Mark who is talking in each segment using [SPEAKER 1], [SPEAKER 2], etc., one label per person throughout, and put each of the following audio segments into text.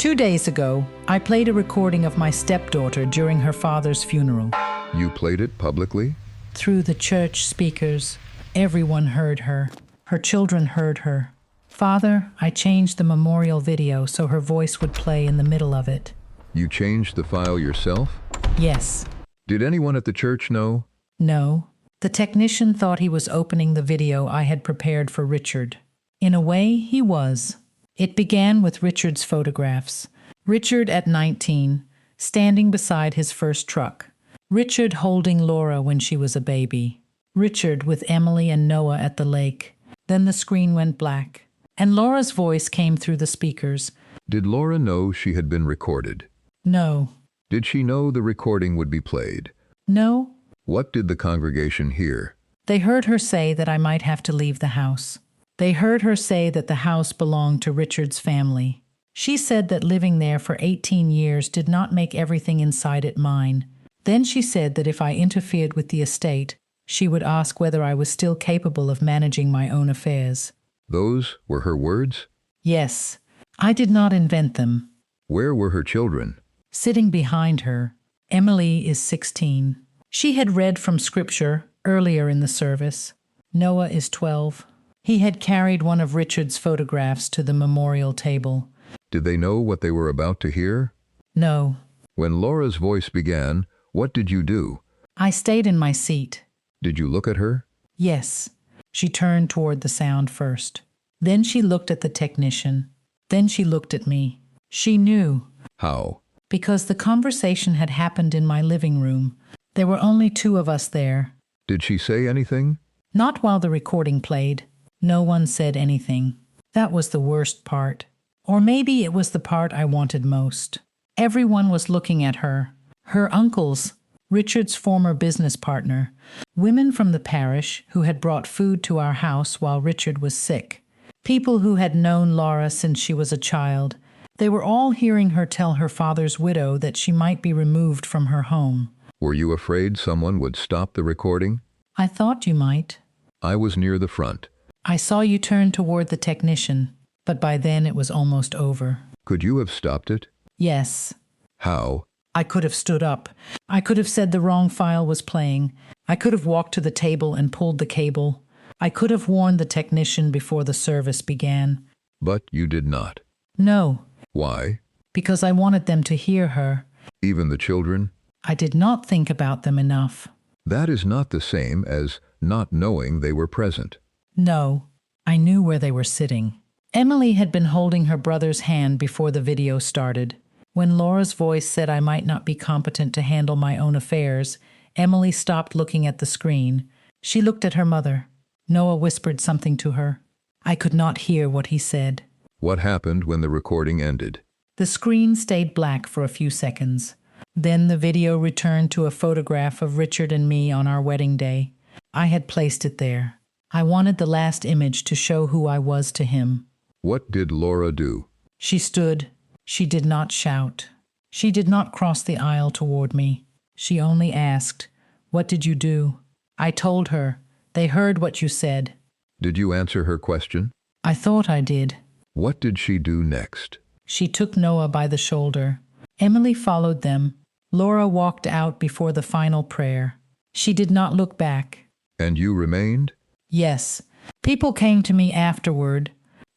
[SPEAKER 1] 2 days ago, I played a recording of my stepdaughter during her father's funeral.
[SPEAKER 2] You played it publicly?
[SPEAKER 1] Through the church speakers, everyone heard her. Her children heard her. Father, I changed the memorial video so her voice would play in the middle of it.
[SPEAKER 2] You changed the file yourself?
[SPEAKER 1] Yes.
[SPEAKER 2] Did anyone at the church know?
[SPEAKER 1] No. The technician thought he was opening the video I had prepared for Richard. In a way, he was. It began with Richard's photographs. Richard at 19, standing beside his first truck. Richard holding Laura when she was a baby. Richard with Emily and Noah at the lake. Then the screen went black, and Laura's voice came through the speakers.
[SPEAKER 2] Did Laura know she had been recorded?
[SPEAKER 1] No.
[SPEAKER 2] Did she know the recording would be played?
[SPEAKER 1] No.
[SPEAKER 2] What did the congregation hear?
[SPEAKER 1] They heard her say that I might have to leave the house. They heard her say that the house belonged to Richard's family. She said that living there for 18 years did not make everything inside it mine. Then she said that if I interfered with the estate, she would ask whether I was still capable of managing my own affairs.
[SPEAKER 2] Those were her words?
[SPEAKER 1] Yes. I did not invent them.
[SPEAKER 2] Where were her children?
[SPEAKER 1] Sitting behind her. Emily is 16. She had read from Scripture earlier in the service. Noah is 12. He had carried one of Richard's photographs to the memorial table.
[SPEAKER 2] Did they know what they were about to hear?
[SPEAKER 1] No.
[SPEAKER 2] When Laura's voice began, what did you do?
[SPEAKER 1] I stayed in my seat.
[SPEAKER 2] Did you look at her?
[SPEAKER 1] Yes. She turned toward the sound first. Then she looked at the technician. Then she looked at me. She knew.
[SPEAKER 2] How?
[SPEAKER 1] Because the conversation had happened in my living room. There were only 2 of us there.
[SPEAKER 2] Did she say anything?
[SPEAKER 1] Not while the recording played. No one said anything. That was the worst part. Or maybe it was the part I wanted most. Everyone was looking at her. Her uncles, Richard's former business partner, women from the parish who had brought food to our house while Richard was sick, people who had known Laura since she was a child. They were all hearing her tell her father's widow that she might be removed from her home.
[SPEAKER 2] Were you afraid someone would stop the recording?
[SPEAKER 1] I thought you might.
[SPEAKER 2] I was near the front.
[SPEAKER 1] I saw you turn toward the technician, but by then it was almost over.
[SPEAKER 2] Could you have stopped it?
[SPEAKER 1] Yes.
[SPEAKER 2] How?
[SPEAKER 1] I could have stood up. I could have said the wrong file was playing. I could have walked to the table and pulled the cable. I could have warned the technician before the service began.
[SPEAKER 2] But you did not.
[SPEAKER 1] No.
[SPEAKER 2] Why?
[SPEAKER 1] Because I wanted them to hear her.
[SPEAKER 2] Even the children?
[SPEAKER 1] I did not think about them enough.
[SPEAKER 2] That is not the same as not knowing they were present.
[SPEAKER 1] No. I knew where they were sitting. Emily had been holding her brother's hand before the video started. When Laura's voice said I might not be competent to handle my own affairs, Emily stopped looking at the screen. She looked at her mother. Noah whispered something to her. I could not hear what he said.
[SPEAKER 2] What happened when the recording ended?
[SPEAKER 1] The screen stayed black for a few seconds. Then the video returned to a photograph of Richard and me on our wedding day. I had placed it there. I wanted the last image to show who I was to him.
[SPEAKER 2] What did Laura do?
[SPEAKER 1] She stood. She did not shout. She did not cross the aisle toward me. She only asked, "What did you do?" I told her. They heard what you said.
[SPEAKER 2] Did you answer her question?
[SPEAKER 1] I thought I did.
[SPEAKER 2] What did she do next?
[SPEAKER 1] She took Noah by the shoulder. Emily followed them. Laura walked out before the final prayer. She did not look back.
[SPEAKER 2] And you remained?
[SPEAKER 1] Yes. People came to me afterward.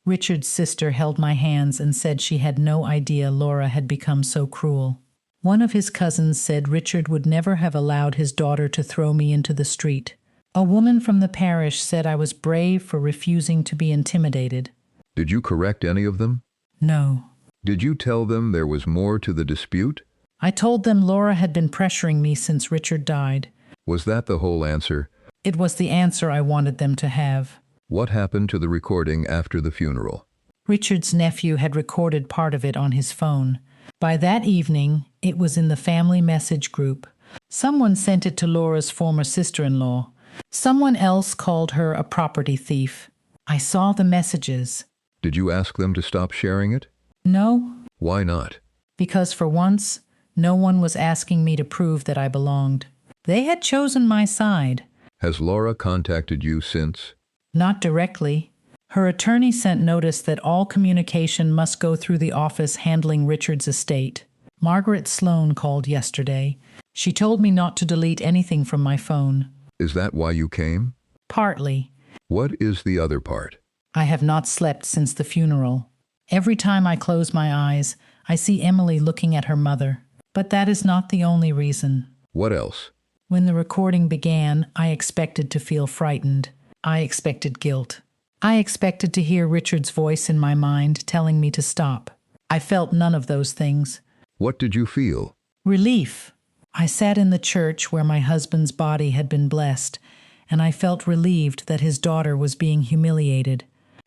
[SPEAKER 1] Richard's sister held my hands and said she had no idea Laura had become so cruel. One of his cousins said Richard would never have allowed his daughter to throw me into the street. A woman from the parish said I was brave for refusing to be intimidated.
[SPEAKER 2] Did you correct any of them?
[SPEAKER 1] No.
[SPEAKER 2] Did you tell them there was more to the dispute?
[SPEAKER 1] I told them Laura had been pressuring me since Richard died.
[SPEAKER 2] Was that the whole answer?
[SPEAKER 1] It was the answer I wanted them to have.
[SPEAKER 2] What happened to the recording after the funeral?
[SPEAKER 1] Richard's nephew had recorded part of it on his phone. By that evening, it was in the family message group. Someone sent it to Laura's former sister-in-law. Someone else called her a property thief. I saw the messages.
[SPEAKER 2] Did you ask them to stop sharing it?
[SPEAKER 1] No.
[SPEAKER 2] Why not?
[SPEAKER 1] Because for once, no one was asking me to prove that I belonged. They had chosen my side.
[SPEAKER 2] Has Laura contacted you since?
[SPEAKER 1] Not directly. Her attorney sent notice that all communication must go through the office handling Richard's estate. Margaret Sloane called yesterday. She told me not to delete anything from my phone.
[SPEAKER 2] Is that why you came?
[SPEAKER 1] Partly.
[SPEAKER 2] What is the other part?
[SPEAKER 1] I have not slept since the funeral. Every time I close my eyes, I see Emily looking at her mother. But that is not the only reason.
[SPEAKER 2] What else?
[SPEAKER 1] When the recording began, I expected to feel frightened. I expected guilt. I expected to hear Richard's voice in my mind telling me to stop. I felt none of those things.
[SPEAKER 2] What did you feel?
[SPEAKER 1] Relief. I sat in the church where my husband's body had been blessed, and I felt relieved that his daughter was being humiliated.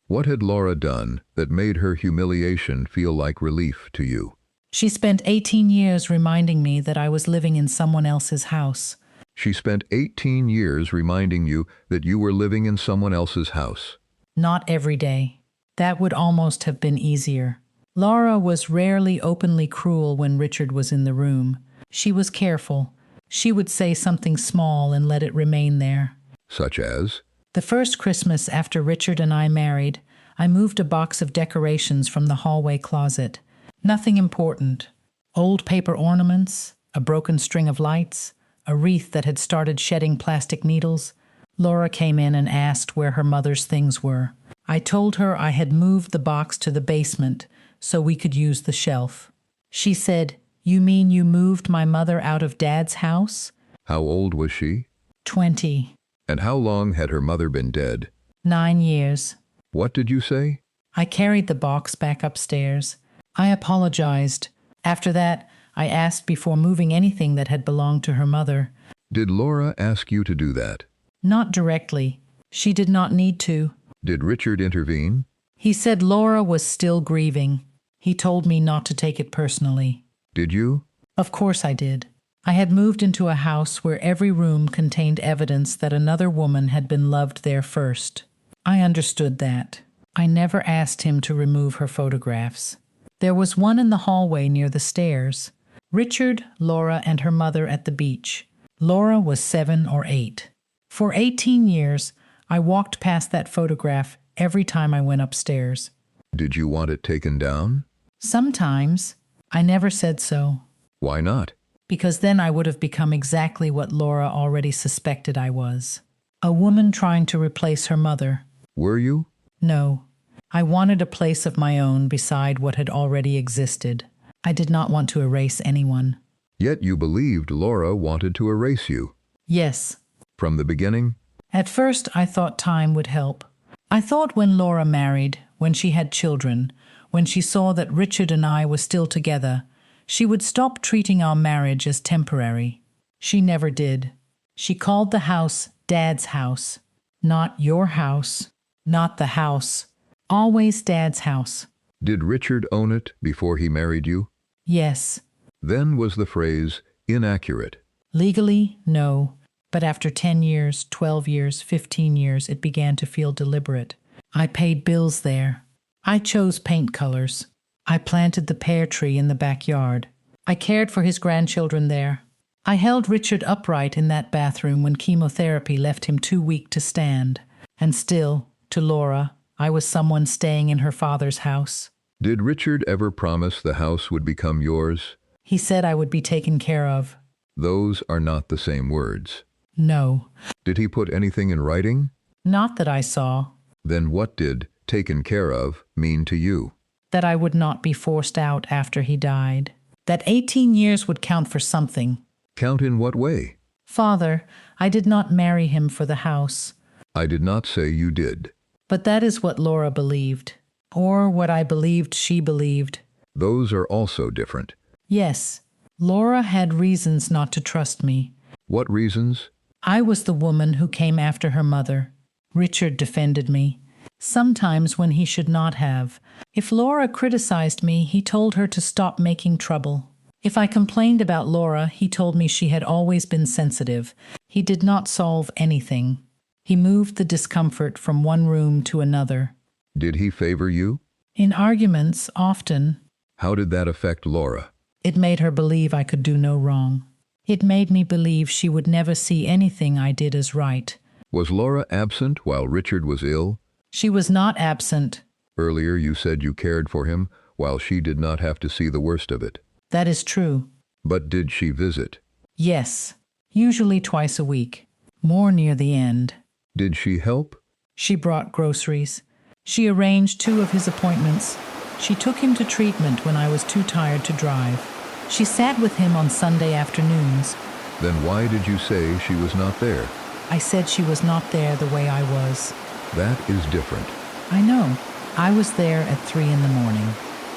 [SPEAKER 2] What had Laura done that made her humiliation feel like relief to you?
[SPEAKER 1] She spent 18 years reminding me that I was living in someone else's house.
[SPEAKER 2] She spent 18 years reminding you that you were living in someone else's house.
[SPEAKER 1] Not every day. That would almost have been easier. Laura was rarely openly cruel when Richard was in the room. She was careful. She would say something small and let it remain there.
[SPEAKER 2] Such as?
[SPEAKER 1] The first Christmas after Richard and I married, I moved a box of decorations from the hallway closet. Nothing important. Old paper ornaments, a broken string of lights, a wreath that had started shedding plastic needles. Laura came in and asked where her mother's things were. I told her I had moved the box to the basement so we could use the shelf. She said, "You mean you moved my mother out of Dad's house?"
[SPEAKER 2] How old was she?
[SPEAKER 1] 20.
[SPEAKER 2] And how long had her mother been dead?
[SPEAKER 1] 9 years.
[SPEAKER 2] What did you say?
[SPEAKER 1] I carried the box back upstairs. I apologized. After that, I asked before moving anything that had belonged to her mother.
[SPEAKER 2] Did Laura ask you to do that?
[SPEAKER 1] Not directly. She did not need to.
[SPEAKER 2] Did Richard intervene?
[SPEAKER 1] He said Laura was still grieving. He told me not to take it personally.
[SPEAKER 2] Did you?
[SPEAKER 1] Of course I did. I had moved into a house where every room contained evidence that another woman had been loved there first. I understood that. I never asked him to remove her photographs. There was one in the hallway near the stairs. Richard, Laura, and her mother at the beach. Laura was 7 or 8. For 18 years, I walked past that photograph every time I went upstairs.
[SPEAKER 2] Did you want it taken down?
[SPEAKER 1] Sometimes. I never said so.
[SPEAKER 2] Why not?
[SPEAKER 1] Because then I would have become exactly what Laura already suspected I was. A woman trying to replace her mother.
[SPEAKER 2] Were you?
[SPEAKER 1] No. I wanted a place of my own beside what had already existed. I did not want to erase anyone.
[SPEAKER 2] Yet you believed Laura wanted to erase you.
[SPEAKER 1] Yes.
[SPEAKER 2] From the beginning?
[SPEAKER 1] At first, I thought time would help. I thought when Laura married, when she had children, when she saw that Richard and I were still together, she would stop treating our marriage as temporary. She never did. She called the house Dad's house. Not your house. Not the house. Always Dad's house.
[SPEAKER 2] Did Richard own it before he married you?
[SPEAKER 1] Yes.
[SPEAKER 2] Then was the phrase inaccurate.
[SPEAKER 1] Legally, no. But after 10 years, 12 years, 15 years, it began to feel deliberate. I paid bills there. I chose paint colors. I planted the pear tree in the backyard. I cared for his grandchildren there. I held Richard upright in that bathroom when chemotherapy left him too weak to stand. And still, to Laura, I was someone staying in her father's house.
[SPEAKER 2] Did Richard ever promise the house would become yours?
[SPEAKER 1] He said I would be taken care of.
[SPEAKER 2] Those are not the same words.
[SPEAKER 1] No.
[SPEAKER 2] Did he put anything in writing?
[SPEAKER 1] Not that I saw.
[SPEAKER 2] Then what did taken care of mean to you?
[SPEAKER 1] That I would not be forced out after he died. That 18 years would count for something.
[SPEAKER 2] Count in what way?
[SPEAKER 1] Father, I did not marry him for the house.
[SPEAKER 2] I did not say you did.
[SPEAKER 1] But that is what Laura believed. Or what I believed she believed.
[SPEAKER 2] Those are also different.
[SPEAKER 1] Yes. Laura had reasons not to trust me.
[SPEAKER 2] What reasons?
[SPEAKER 1] I was the woman who came after her mother. Richard defended me. Sometimes when he should not have. If Laura criticized me, he told her to stop making trouble. If I complained about Laura, he told me she had always been sensitive. He did not solve anything. He moved the discomfort from one room to another.
[SPEAKER 2] Did he favor you?
[SPEAKER 1] In arguments, often.
[SPEAKER 2] How did that affect Laura?
[SPEAKER 1] It made her believe I could do no wrong. It made me believe she would never see anything I did as right.
[SPEAKER 2] Was Laura absent while Richard was ill?
[SPEAKER 1] She was not absent.
[SPEAKER 2] Earlier you said you cared for him, while she did not have to see the worst of it.
[SPEAKER 1] That is true.
[SPEAKER 2] But did she visit?
[SPEAKER 1] Yes, usually twice a week, more near the end.
[SPEAKER 2] Did she help?
[SPEAKER 1] She brought groceries. She arranged 2 of his appointments. She took him to treatment when I was too tired to drive. She sat with him on Sunday afternoons.
[SPEAKER 2] Then why did you say she was not there?
[SPEAKER 1] I said she was not there the way I was.
[SPEAKER 2] That is different.
[SPEAKER 1] I know. I was there at 3 in the morning.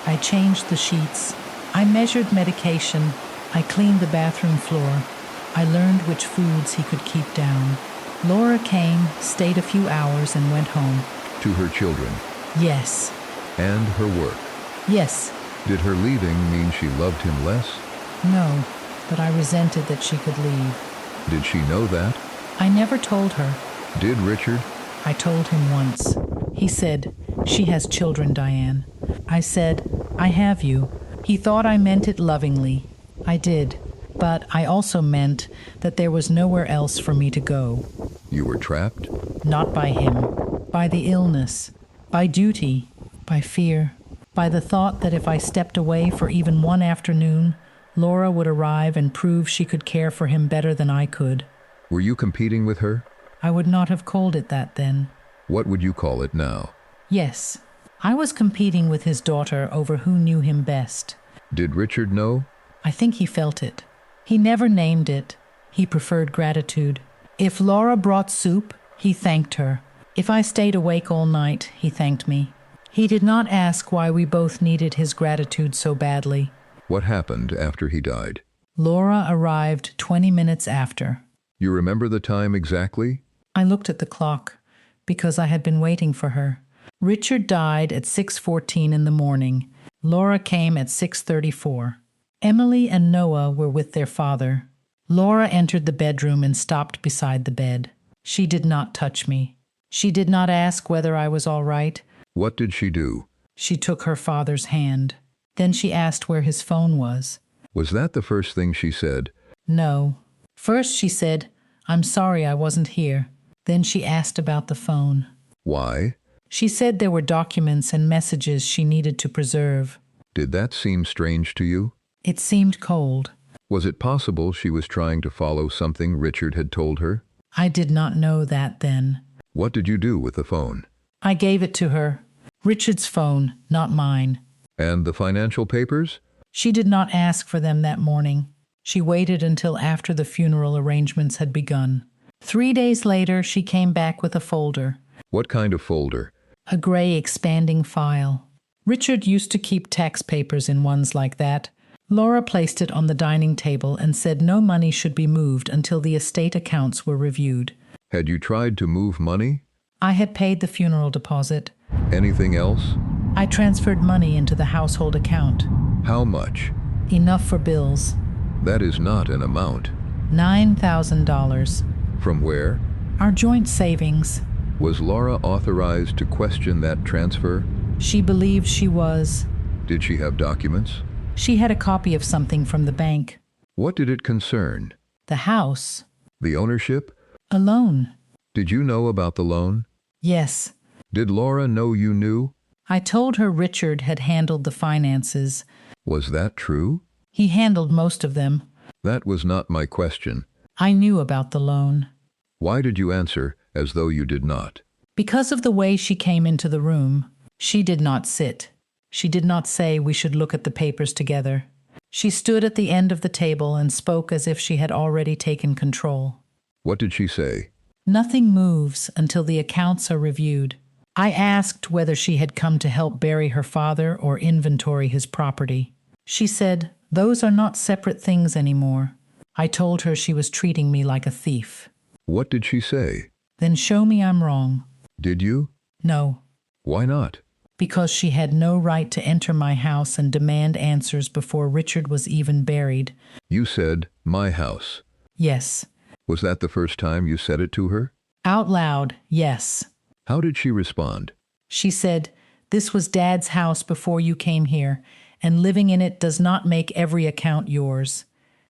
[SPEAKER 1] I changed the sheets. I measured medication. I cleaned the bathroom floor. I learned which foods he could keep down. Laura came, stayed a few hours, and went home.
[SPEAKER 2] To her children?
[SPEAKER 1] Yes.
[SPEAKER 2] And her work?
[SPEAKER 1] Yes.
[SPEAKER 2] Did her leaving mean she loved him less?
[SPEAKER 1] No, but I resented that she could leave.
[SPEAKER 2] Did she know that?
[SPEAKER 1] I never told her.
[SPEAKER 2] Did Richard?
[SPEAKER 1] I told him once. He said, "She has children, Diane." I said, "I have you." He thought I meant it lovingly. I did, but I also meant that there was nowhere else for me to go.
[SPEAKER 2] You were trapped?
[SPEAKER 1] Not by him, by the illness, by duty, by fear, by the thought that if I stepped away for even one afternoon, Laura would arrive and prove she could care for him better than I could.
[SPEAKER 2] Were you competing with her?
[SPEAKER 1] I would not have called it that then.
[SPEAKER 2] What would you call it now?
[SPEAKER 1] Yes, I was competing with his daughter over who knew him best.
[SPEAKER 2] Did Richard know?
[SPEAKER 1] I think he felt it. He never named it. He preferred gratitude. If Laura brought soup, he thanked her. If I stayed awake all night, he thanked me. He did not ask why we both needed his gratitude so badly.
[SPEAKER 2] What happened after he died?
[SPEAKER 1] Laura arrived 20 minutes after.
[SPEAKER 2] You remember the time exactly?
[SPEAKER 1] I looked at the clock because I had been waiting for her. Richard died at 6:14 in the morning. Laura came at 6:34. Emily and Noah were with their father. Laura entered the bedroom and stopped beside the bed. She did not touch me. She did not ask whether I was all right.
[SPEAKER 2] What did she do?
[SPEAKER 1] She took her father's hand. Then she asked where his phone was.
[SPEAKER 2] Was that the first thing she said?
[SPEAKER 1] No. First she said, "I'm sorry I wasn't here." Then she asked about the phone.
[SPEAKER 2] Why?
[SPEAKER 1] She said there were documents and messages she needed to preserve.
[SPEAKER 2] Did that seem strange to you?
[SPEAKER 1] It seemed cold.
[SPEAKER 2] Was it possible she was trying to follow something Richard had told her?
[SPEAKER 1] I did not know that then.
[SPEAKER 2] What did you do with the phone?
[SPEAKER 1] I gave it to her. Richard's phone, not mine.
[SPEAKER 2] And the financial papers?
[SPEAKER 1] She did not ask for them that morning. She waited until after the funeral arrangements had begun. 3 days later, she came back with a folder.
[SPEAKER 2] What kind of folder?
[SPEAKER 1] A gray expanding file. Richard used to keep tax papers in ones like that. Laura placed it on the dining table and said no money should be moved until the estate accounts were reviewed.
[SPEAKER 2] Had you tried to move money?
[SPEAKER 1] I had paid the funeral deposit.
[SPEAKER 2] Anything else?
[SPEAKER 1] I transferred money into the household account.
[SPEAKER 2] How much?
[SPEAKER 1] Enough for bills.
[SPEAKER 2] That is not an amount.
[SPEAKER 1] $9,000.
[SPEAKER 2] From where?
[SPEAKER 1] Our joint savings.
[SPEAKER 2] Was Laura authorized to question that transfer?
[SPEAKER 1] She believed she was.
[SPEAKER 2] Did she have documents?
[SPEAKER 1] She had a copy of something from the bank.
[SPEAKER 2] What did it concern?
[SPEAKER 1] The house.
[SPEAKER 2] The ownership?
[SPEAKER 1] A loan.
[SPEAKER 2] Did you know about the loan?
[SPEAKER 1] Yes.
[SPEAKER 2] Did Laura know you knew?
[SPEAKER 1] I told her Richard had handled the finances.
[SPEAKER 2] Was that true?
[SPEAKER 1] He handled most of them.
[SPEAKER 2] That was not my question.
[SPEAKER 1] I knew about the loan.
[SPEAKER 2] Why did you answer as though you did not?
[SPEAKER 1] Because of the way she came into the room. She did not sit. She did not say we should look at the papers together. She stood at the end of the table and spoke as if she had already taken control.
[SPEAKER 2] What did she say?
[SPEAKER 1] Nothing moves until the accounts are reviewed. I asked whether she had come to help bury her father or inventory his property. She said, "Those are not separate things anymore." I told her she was treating me like a thief.
[SPEAKER 2] What did she say?
[SPEAKER 1] Then show me I'm wrong.
[SPEAKER 2] Did you?
[SPEAKER 1] No.
[SPEAKER 2] Why not?
[SPEAKER 1] Because she had no right to enter my house and demand answers before Richard was even buried.
[SPEAKER 2] You said, "my house."
[SPEAKER 1] Yes.
[SPEAKER 2] Was that the first time you said it to her?
[SPEAKER 1] Out loud, yes.
[SPEAKER 2] How did she respond?
[SPEAKER 1] She said, "This was Dad's house before you came here, and living in it does not make every account yours."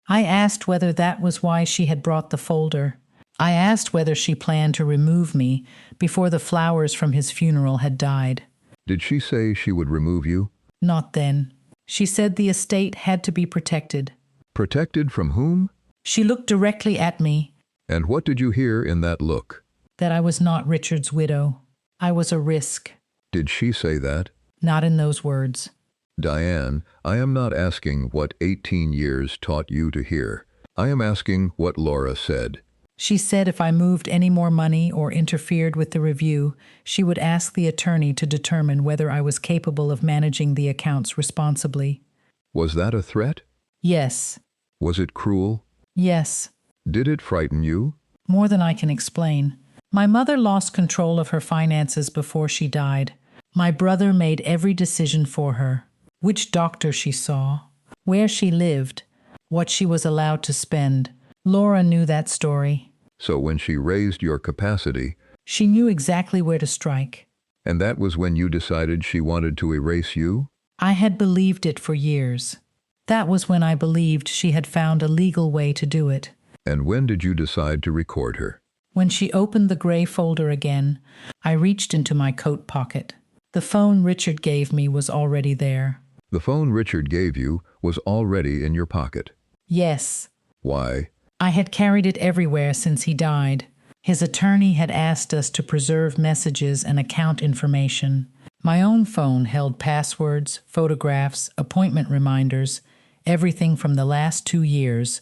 [SPEAKER 1] I asked whether that was why she had brought the folder. I asked whether she planned to remove me before the flowers from his funeral had died.
[SPEAKER 2] Did she say she would remove you?
[SPEAKER 1] Not then. She said the estate had to be protected.
[SPEAKER 2] Protected from whom?
[SPEAKER 1] She looked directly at me.
[SPEAKER 2] And what did you hear in that look?
[SPEAKER 1] That I was not Richard's widow. I was a risk.
[SPEAKER 2] Did she say that?
[SPEAKER 1] Not in those words.
[SPEAKER 2] Diane, I am not asking what 18 years taught you to hear. I am asking what Laura said.
[SPEAKER 1] She said if I moved any more money or interfered with the review, she would ask the attorney to determine whether I was capable of managing the accounts responsibly.
[SPEAKER 2] Was that a threat?
[SPEAKER 1] Yes.
[SPEAKER 2] Was it cruel?
[SPEAKER 1] Yes.
[SPEAKER 2] Did it frighten you?
[SPEAKER 1] More than I can explain. My mother lost control of her finances before she died. My brother made every decision for her. Which doctor she saw, where she lived, what she was allowed to spend. Laura knew that story.
[SPEAKER 2] So when she raised your capacity,
[SPEAKER 1] she knew exactly where to strike.
[SPEAKER 2] And that was when you decided she wanted to erase you?
[SPEAKER 1] I had believed it for years. That was when I believed she had found a legal way to do it.
[SPEAKER 2] And when did you decide to record her?
[SPEAKER 1] When she opened the gray folder again, I reached into my coat pocket. The phone Richard gave me was already there.
[SPEAKER 2] The phone Richard gave you was already in your pocket?
[SPEAKER 1] Yes.
[SPEAKER 2] Why?
[SPEAKER 1] I had carried it everywhere since he died. His attorney had asked us to preserve messages and account information. My own phone held passwords, photographs, appointment reminders, everything from the last 2 years.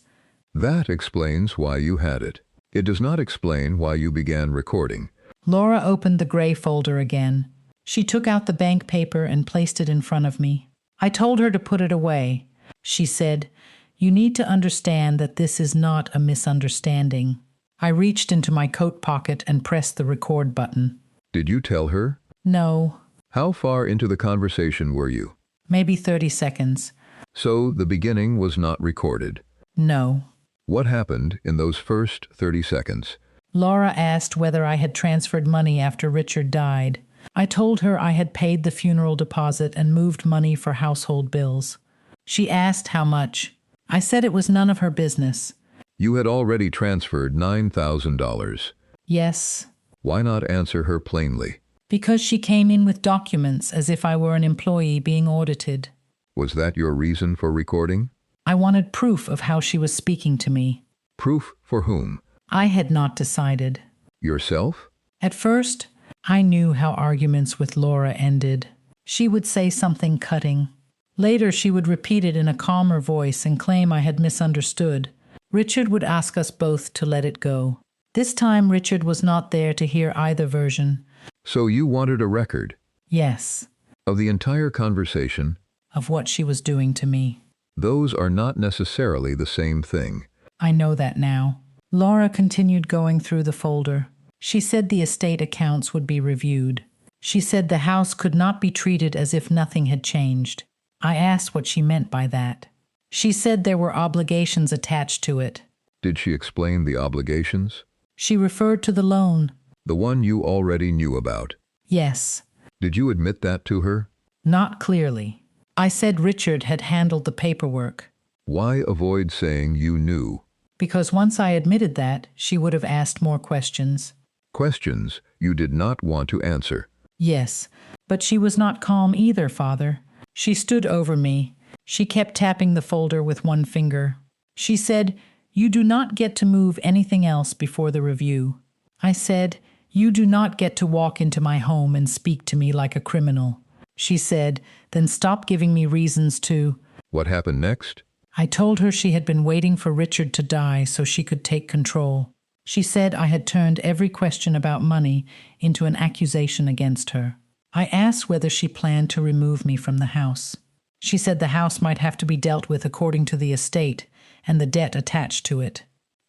[SPEAKER 2] That explains why you had it. It does not explain why you began recording.
[SPEAKER 1] Laura opened the gray folder again. She took out the bank paper and placed it in front of me. I told her to put it away. She said, "You need to understand that this is not a misunderstanding." I reached into my coat pocket and pressed the record button.
[SPEAKER 2] Did you tell her?
[SPEAKER 1] No.
[SPEAKER 2] How far into the conversation were you?
[SPEAKER 1] Maybe 30 seconds.
[SPEAKER 2] So the beginning was not recorded?
[SPEAKER 1] No.
[SPEAKER 2] What happened in those first 30 seconds?
[SPEAKER 1] Laura asked whether I had transferred money after Richard died. I told her I had paid the funeral deposit and moved money for household bills. She asked how much. I said it was none of her business.
[SPEAKER 2] You had already transferred $9,000.
[SPEAKER 1] Yes.
[SPEAKER 2] Why not answer her plainly?
[SPEAKER 1] Because she came in with documents as if I were an employee being audited.
[SPEAKER 2] Was that your reason for recording?
[SPEAKER 1] I wanted proof of how she was speaking to me.
[SPEAKER 2] Proof for whom?
[SPEAKER 1] I had not decided.
[SPEAKER 2] Yourself?
[SPEAKER 1] At first, I knew how arguments with Laura ended. She would say something cutting. Later, she would repeat it in a calmer voice and claim I had misunderstood. Richard would ask us both to let it go. This time, Richard was not there to hear either version.
[SPEAKER 2] So you wanted a record?
[SPEAKER 1] Yes.
[SPEAKER 2] Of the entire conversation?
[SPEAKER 1] Of what she was doing to me.
[SPEAKER 2] Those are not necessarily the same thing.
[SPEAKER 1] I know that now. Laura continued going through the folder. She said the estate accounts would be reviewed. She said the house could not be treated as if nothing had changed. I asked what she meant by that. She said there were obligations attached to it.
[SPEAKER 2] Did she explain the obligations?
[SPEAKER 1] She referred to the loan.
[SPEAKER 2] The one you already knew about?
[SPEAKER 1] Yes.
[SPEAKER 2] Did you admit that to her?
[SPEAKER 1] Not clearly. I said Richard had handled the paperwork.
[SPEAKER 2] Why avoid saying you knew?
[SPEAKER 1] Because once I admitted that, she would have asked more questions.
[SPEAKER 2] Questions you did not want to answer.
[SPEAKER 1] Yes, but she was not calm either, Father. She stood over me. She kept tapping the folder with one finger. She said, "You do not get to move anything else before the review." I said, "You do not get to walk into my home and speak to me like a criminal." She said, "Then stop giving me reasons to..."
[SPEAKER 2] What happened next?
[SPEAKER 1] I told her she had been waiting for Richard to die so she could take control. She said I had turned every question about money into an accusation against her. I asked whether she planned to remove me from the house. She said the house might have to be dealt with according to the estate and the debt attached to it.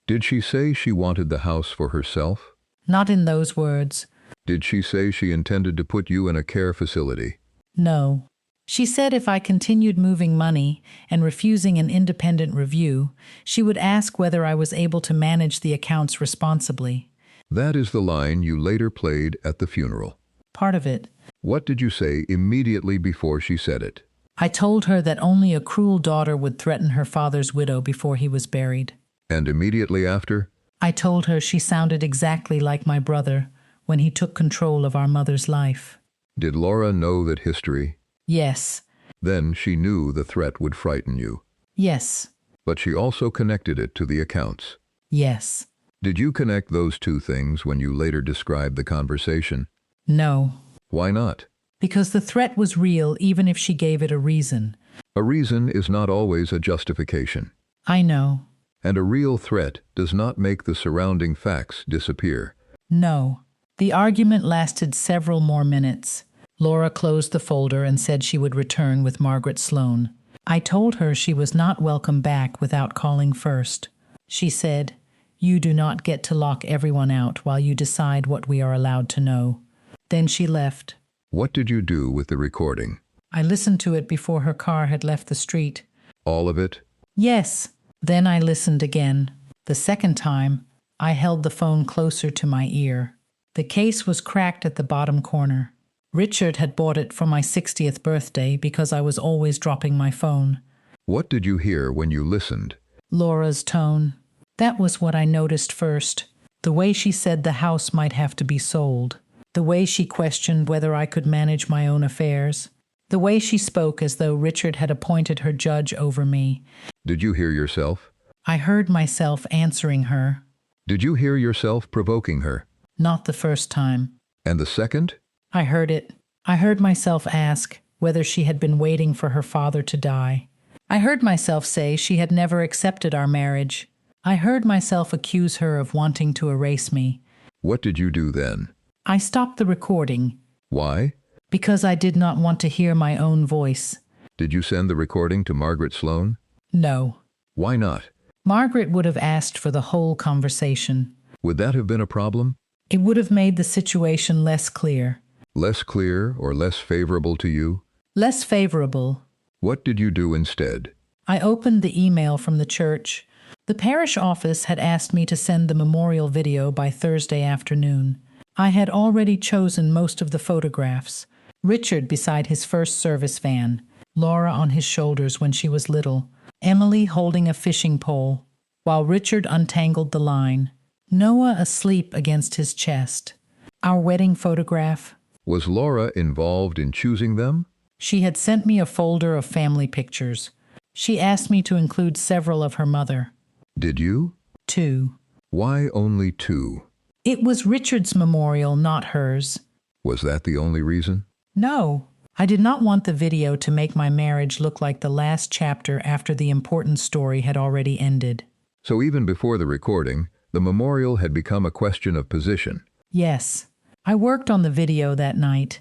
[SPEAKER 2] Did she say she wanted the house for herself?
[SPEAKER 1] Not in those words.
[SPEAKER 2] Did she say she intended to put you in a care facility?
[SPEAKER 1] No. She said if I continued moving money and refusing an independent review, she would ask whether I was able to manage the accounts responsibly.
[SPEAKER 2] That is the line you later played at the funeral.
[SPEAKER 1] Part of it.
[SPEAKER 2] What did you say immediately before she said it?
[SPEAKER 1] I told her that only a cruel daughter would threaten her father's widow before he was buried.
[SPEAKER 2] And immediately after?
[SPEAKER 1] I told her she sounded exactly like my brother when he took control of our mother's life.
[SPEAKER 2] Did Laura know that history?
[SPEAKER 1] Yes.
[SPEAKER 2] Then she knew the threat would frighten you.
[SPEAKER 1] Yes.
[SPEAKER 2] But she also connected it to the accounts.
[SPEAKER 1] Yes.
[SPEAKER 2] Did you connect those two things when you later described the conversation?
[SPEAKER 1] No.
[SPEAKER 2] Why not?
[SPEAKER 1] Because the threat was real even if she gave it a reason.
[SPEAKER 2] A reason is not always a justification.
[SPEAKER 1] I know.
[SPEAKER 2] And a real threat does not make the surrounding facts disappear.
[SPEAKER 1] No. The argument lasted several more minutes. Laura closed the folder and said she would return with Margaret Sloane. I told her she was not welcome back without calling first. She said, "You do not get to lock everyone out while you decide what we are allowed to know." Then she left.
[SPEAKER 2] What did you do with the recording?
[SPEAKER 1] I listened to it before her car had left the street.
[SPEAKER 2] All of it?
[SPEAKER 1] Yes. Then I listened again. The second time, I held the phone closer to my ear. The case was cracked at the bottom corner. Richard had bought it for my 60th birthday because I was always dropping my phone.
[SPEAKER 2] What did you hear when you listened?
[SPEAKER 1] Laura's tone. That was what I noticed first. The way she said the house might have to be sold. The way she questioned whether I could manage my own affairs. The way she spoke as though Richard had appointed her judge over me.
[SPEAKER 2] Did you hear yourself?
[SPEAKER 1] I heard myself answering her.
[SPEAKER 2] Did you hear yourself provoking her?
[SPEAKER 1] Not the first time.
[SPEAKER 2] And the second?
[SPEAKER 1] I heard it. I heard myself ask whether she had been waiting for her father to die. I heard myself say she had never accepted our marriage. I heard myself accuse her of wanting to erase me.
[SPEAKER 2] What did you do then?
[SPEAKER 1] I stopped the recording.
[SPEAKER 2] Why?
[SPEAKER 1] Because I did not want to hear my own voice.
[SPEAKER 2] Did you send the recording to Margaret Sloane?
[SPEAKER 1] No.
[SPEAKER 2] Why not?
[SPEAKER 1] Margaret would have asked for the whole conversation.
[SPEAKER 2] Would that have been a problem?
[SPEAKER 1] It would have made the situation less clear.
[SPEAKER 2] Less clear or less favorable to you?
[SPEAKER 1] Less favorable.
[SPEAKER 2] What did you do instead?
[SPEAKER 1] I opened the email from the church. The parish office had asked me to send the memorial video by Thursday afternoon. I had already chosen most of the photographs. Richard beside his first service van, Laura on his shoulders when she was little, Emily holding a fishing pole, while Richard untangled the line, Noah asleep against his chest. Our wedding photograph.
[SPEAKER 2] Was Laura involved in choosing them?
[SPEAKER 1] She had sent me a folder of family pictures. She asked me to include several of her mother.
[SPEAKER 2] Did you?
[SPEAKER 1] 2.
[SPEAKER 2] Why only 2?
[SPEAKER 1] It was Richard's memorial, not hers.
[SPEAKER 2] Was that the only reason?
[SPEAKER 1] No. I did not want the video to make my marriage look like the last chapter after the important story had already ended.
[SPEAKER 2] So even before the recording, the memorial had become a question of position.
[SPEAKER 1] Yes. I worked on the video that night.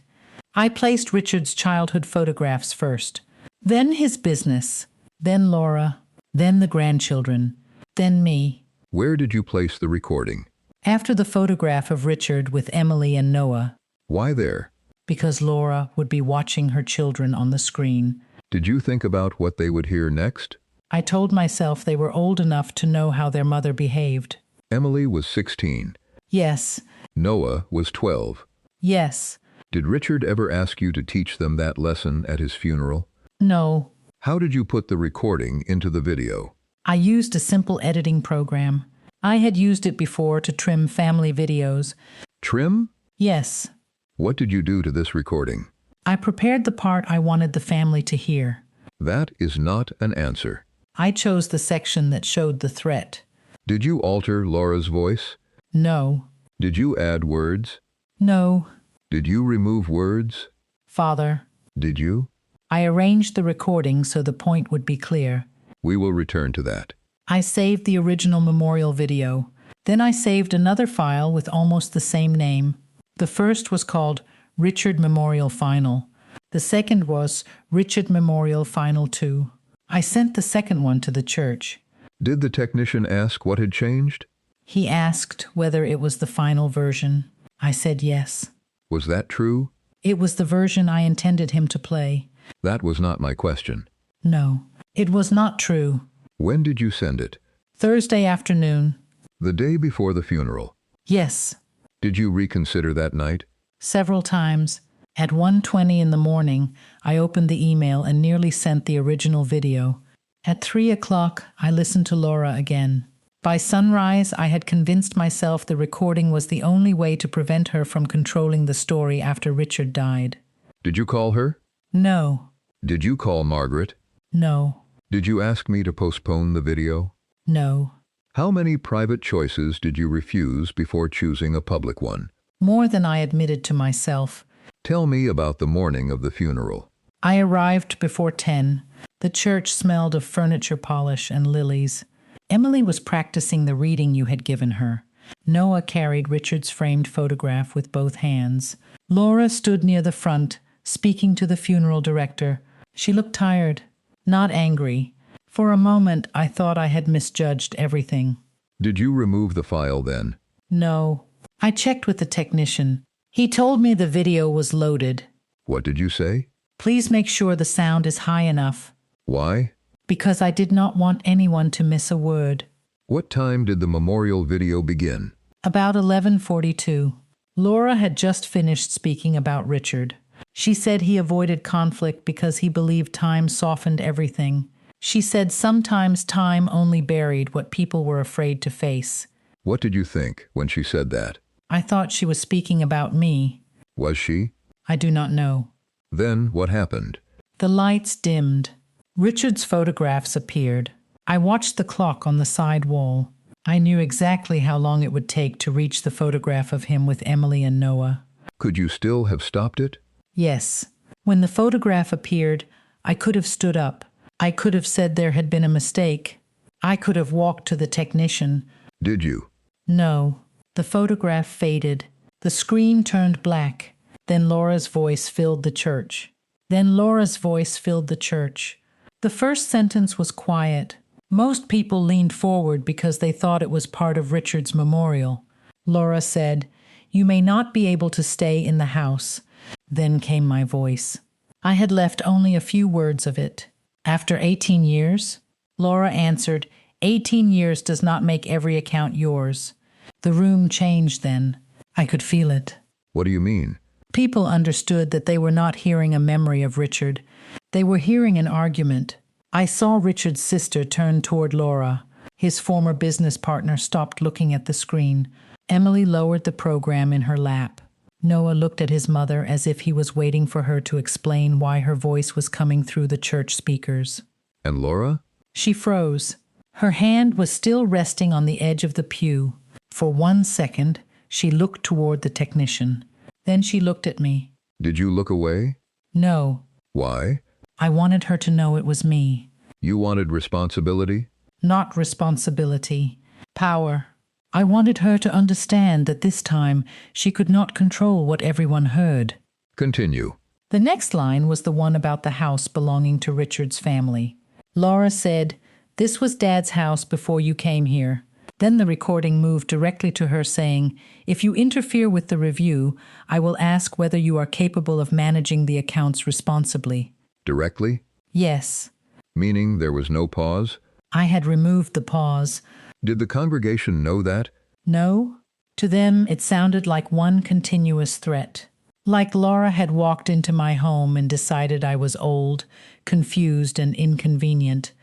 [SPEAKER 1] I placed Richard's childhood photographs first, then his business, then Laura, then the grandchildren, then me.
[SPEAKER 2] Where did you place the recording?
[SPEAKER 1] After the photograph of Richard with Emily and Noah.
[SPEAKER 2] Why there?
[SPEAKER 1] Because Laura would be watching her children on the screen.
[SPEAKER 2] Did you think about what they would hear next?
[SPEAKER 1] I told myself they were old enough to know how their mother behaved.
[SPEAKER 2] Emily was 16.
[SPEAKER 1] Yes.
[SPEAKER 2] Noah was 12.
[SPEAKER 1] Yes.
[SPEAKER 2] Did Richard ever ask you to teach them that lesson at his funeral?
[SPEAKER 1] No.
[SPEAKER 2] How did you put the recording into the video?
[SPEAKER 1] I used a simple editing program. I had used it before to trim family videos.
[SPEAKER 2] Trim?
[SPEAKER 1] Yes.
[SPEAKER 2] What did you do to this recording?
[SPEAKER 1] I prepared the part I wanted the family to hear.
[SPEAKER 2] That is not an answer.
[SPEAKER 1] I chose the section that showed the threat.
[SPEAKER 2] Did you alter Laura's voice?
[SPEAKER 1] No.
[SPEAKER 2] Did you add words?
[SPEAKER 1] No.
[SPEAKER 2] Did you remove words?
[SPEAKER 1] Father.
[SPEAKER 2] Did you?
[SPEAKER 1] I arranged the recording so the point would be clear.
[SPEAKER 2] We will return to that.
[SPEAKER 1] I saved the original memorial video. Then I saved another file with almost the same name. The first was called Richard Memorial Final. The second was Richard Memorial Final 2. I sent the second one to the church.
[SPEAKER 2] Did the technician ask what had changed?
[SPEAKER 1] He asked whether it was the final version. I said yes.
[SPEAKER 2] Was that true?
[SPEAKER 1] It was the version I intended him to play.
[SPEAKER 2] That was not my question.
[SPEAKER 1] No, it was not true.
[SPEAKER 2] When did you send it?
[SPEAKER 1] Thursday afternoon.
[SPEAKER 2] The day before the funeral.
[SPEAKER 1] Yes.
[SPEAKER 2] Did you reconsider that night?
[SPEAKER 1] Several times. At 1:20 in the morning, I opened the email and nearly sent the original video. At 3 o'clock, I listened to Laura again. By sunrise, I had convinced myself the recording was the only way to prevent her from controlling the story after Richard died.
[SPEAKER 2] Did you call her?
[SPEAKER 1] No.
[SPEAKER 2] Did you call Margaret?
[SPEAKER 1] No.
[SPEAKER 2] Did you ask me to postpone the video?
[SPEAKER 1] No.
[SPEAKER 2] How many private choices did you refuse before choosing a public one?
[SPEAKER 1] More than I admitted to myself.
[SPEAKER 2] Tell me about the morning of the funeral.
[SPEAKER 1] I arrived before 10. The church smelled of furniture polish and lilies. Emily was practicing the reading you had given her. Noah carried Richard's framed photograph with both hands. Laura stood near the front, speaking to the funeral director. She looked tired, not angry. For a moment, I thought I had misjudged everything.
[SPEAKER 2] Did you remove the file then?
[SPEAKER 1] No. I checked with the technician. He told me the video was loaded.
[SPEAKER 2] What did you say?
[SPEAKER 1] Please make sure the sound is high enough.
[SPEAKER 2] Why?
[SPEAKER 1] Because I did not want anyone to miss a word.
[SPEAKER 2] What time did the memorial video begin?
[SPEAKER 1] About 11:42. Laura had just finished speaking about Richard. She said he avoided conflict because he believed time softened everything. She said sometimes time only buried what people were afraid to face.
[SPEAKER 2] What did you think when she said that?
[SPEAKER 1] I thought she was speaking about me.
[SPEAKER 2] Was she?
[SPEAKER 1] I do not know.
[SPEAKER 2] Then what happened?
[SPEAKER 1] The lights dimmed. Richard's photographs appeared. I watched the clock on the side wall. I knew exactly how long it would take to reach the photograph of him with Emily and Noah.
[SPEAKER 2] Could you still have stopped it?
[SPEAKER 1] Yes. When the photograph appeared, I could have stood up. I could have said there had been a mistake. I could have walked to the technician.
[SPEAKER 2] Did you?
[SPEAKER 1] No. The photograph faded. The screen turned black. Then Laura's voice filled the church. The first sentence was quiet. Most people leaned forward because they thought it was part of Richard's memorial. Laura said, "You may not be able to stay in the house." Then came my voice. I had left only a few words of it. "After 18 years?" Laura answered, 18 years does not make every account yours." The room changed then. I could feel it.
[SPEAKER 2] What do you mean?
[SPEAKER 1] People understood that they were not hearing a memory of Richard. They were hearing an argument. I saw Richard's sister turn toward Laura. His former business partner stopped looking at the screen. Emily lowered the program in her lap. Noah looked at his mother as if he was waiting for her to explain why her voice was coming through the church speakers.
[SPEAKER 2] And Laura?
[SPEAKER 1] She froze. Her hand was still resting on the edge of the pew. For 1 second, she looked toward the technician. Then she looked at me.
[SPEAKER 2] Did you look away?
[SPEAKER 1] No.
[SPEAKER 2] Why?
[SPEAKER 1] I wanted her to know it was me.
[SPEAKER 2] You wanted responsibility?
[SPEAKER 1] Not responsibility. Power. I wanted her to understand that this time she could not control what everyone heard.
[SPEAKER 2] Continue.
[SPEAKER 1] The next line was the one about the house belonging to Richard's family. Laura said, "This was Dad's house before you came here." Then the recording moved directly to her saying, "If you interfere with the review, I will ask whether you are capable of managing the accounts responsibly."
[SPEAKER 2] Directly?
[SPEAKER 1] Yes.
[SPEAKER 2] Meaning there was no pause?
[SPEAKER 1] I had removed the pause.
[SPEAKER 2] Did the congregation know that?
[SPEAKER 1] No. To them, it sounded like one continuous threat. Like Laura had walked into my home and decided I was old, confused, and inconvenient.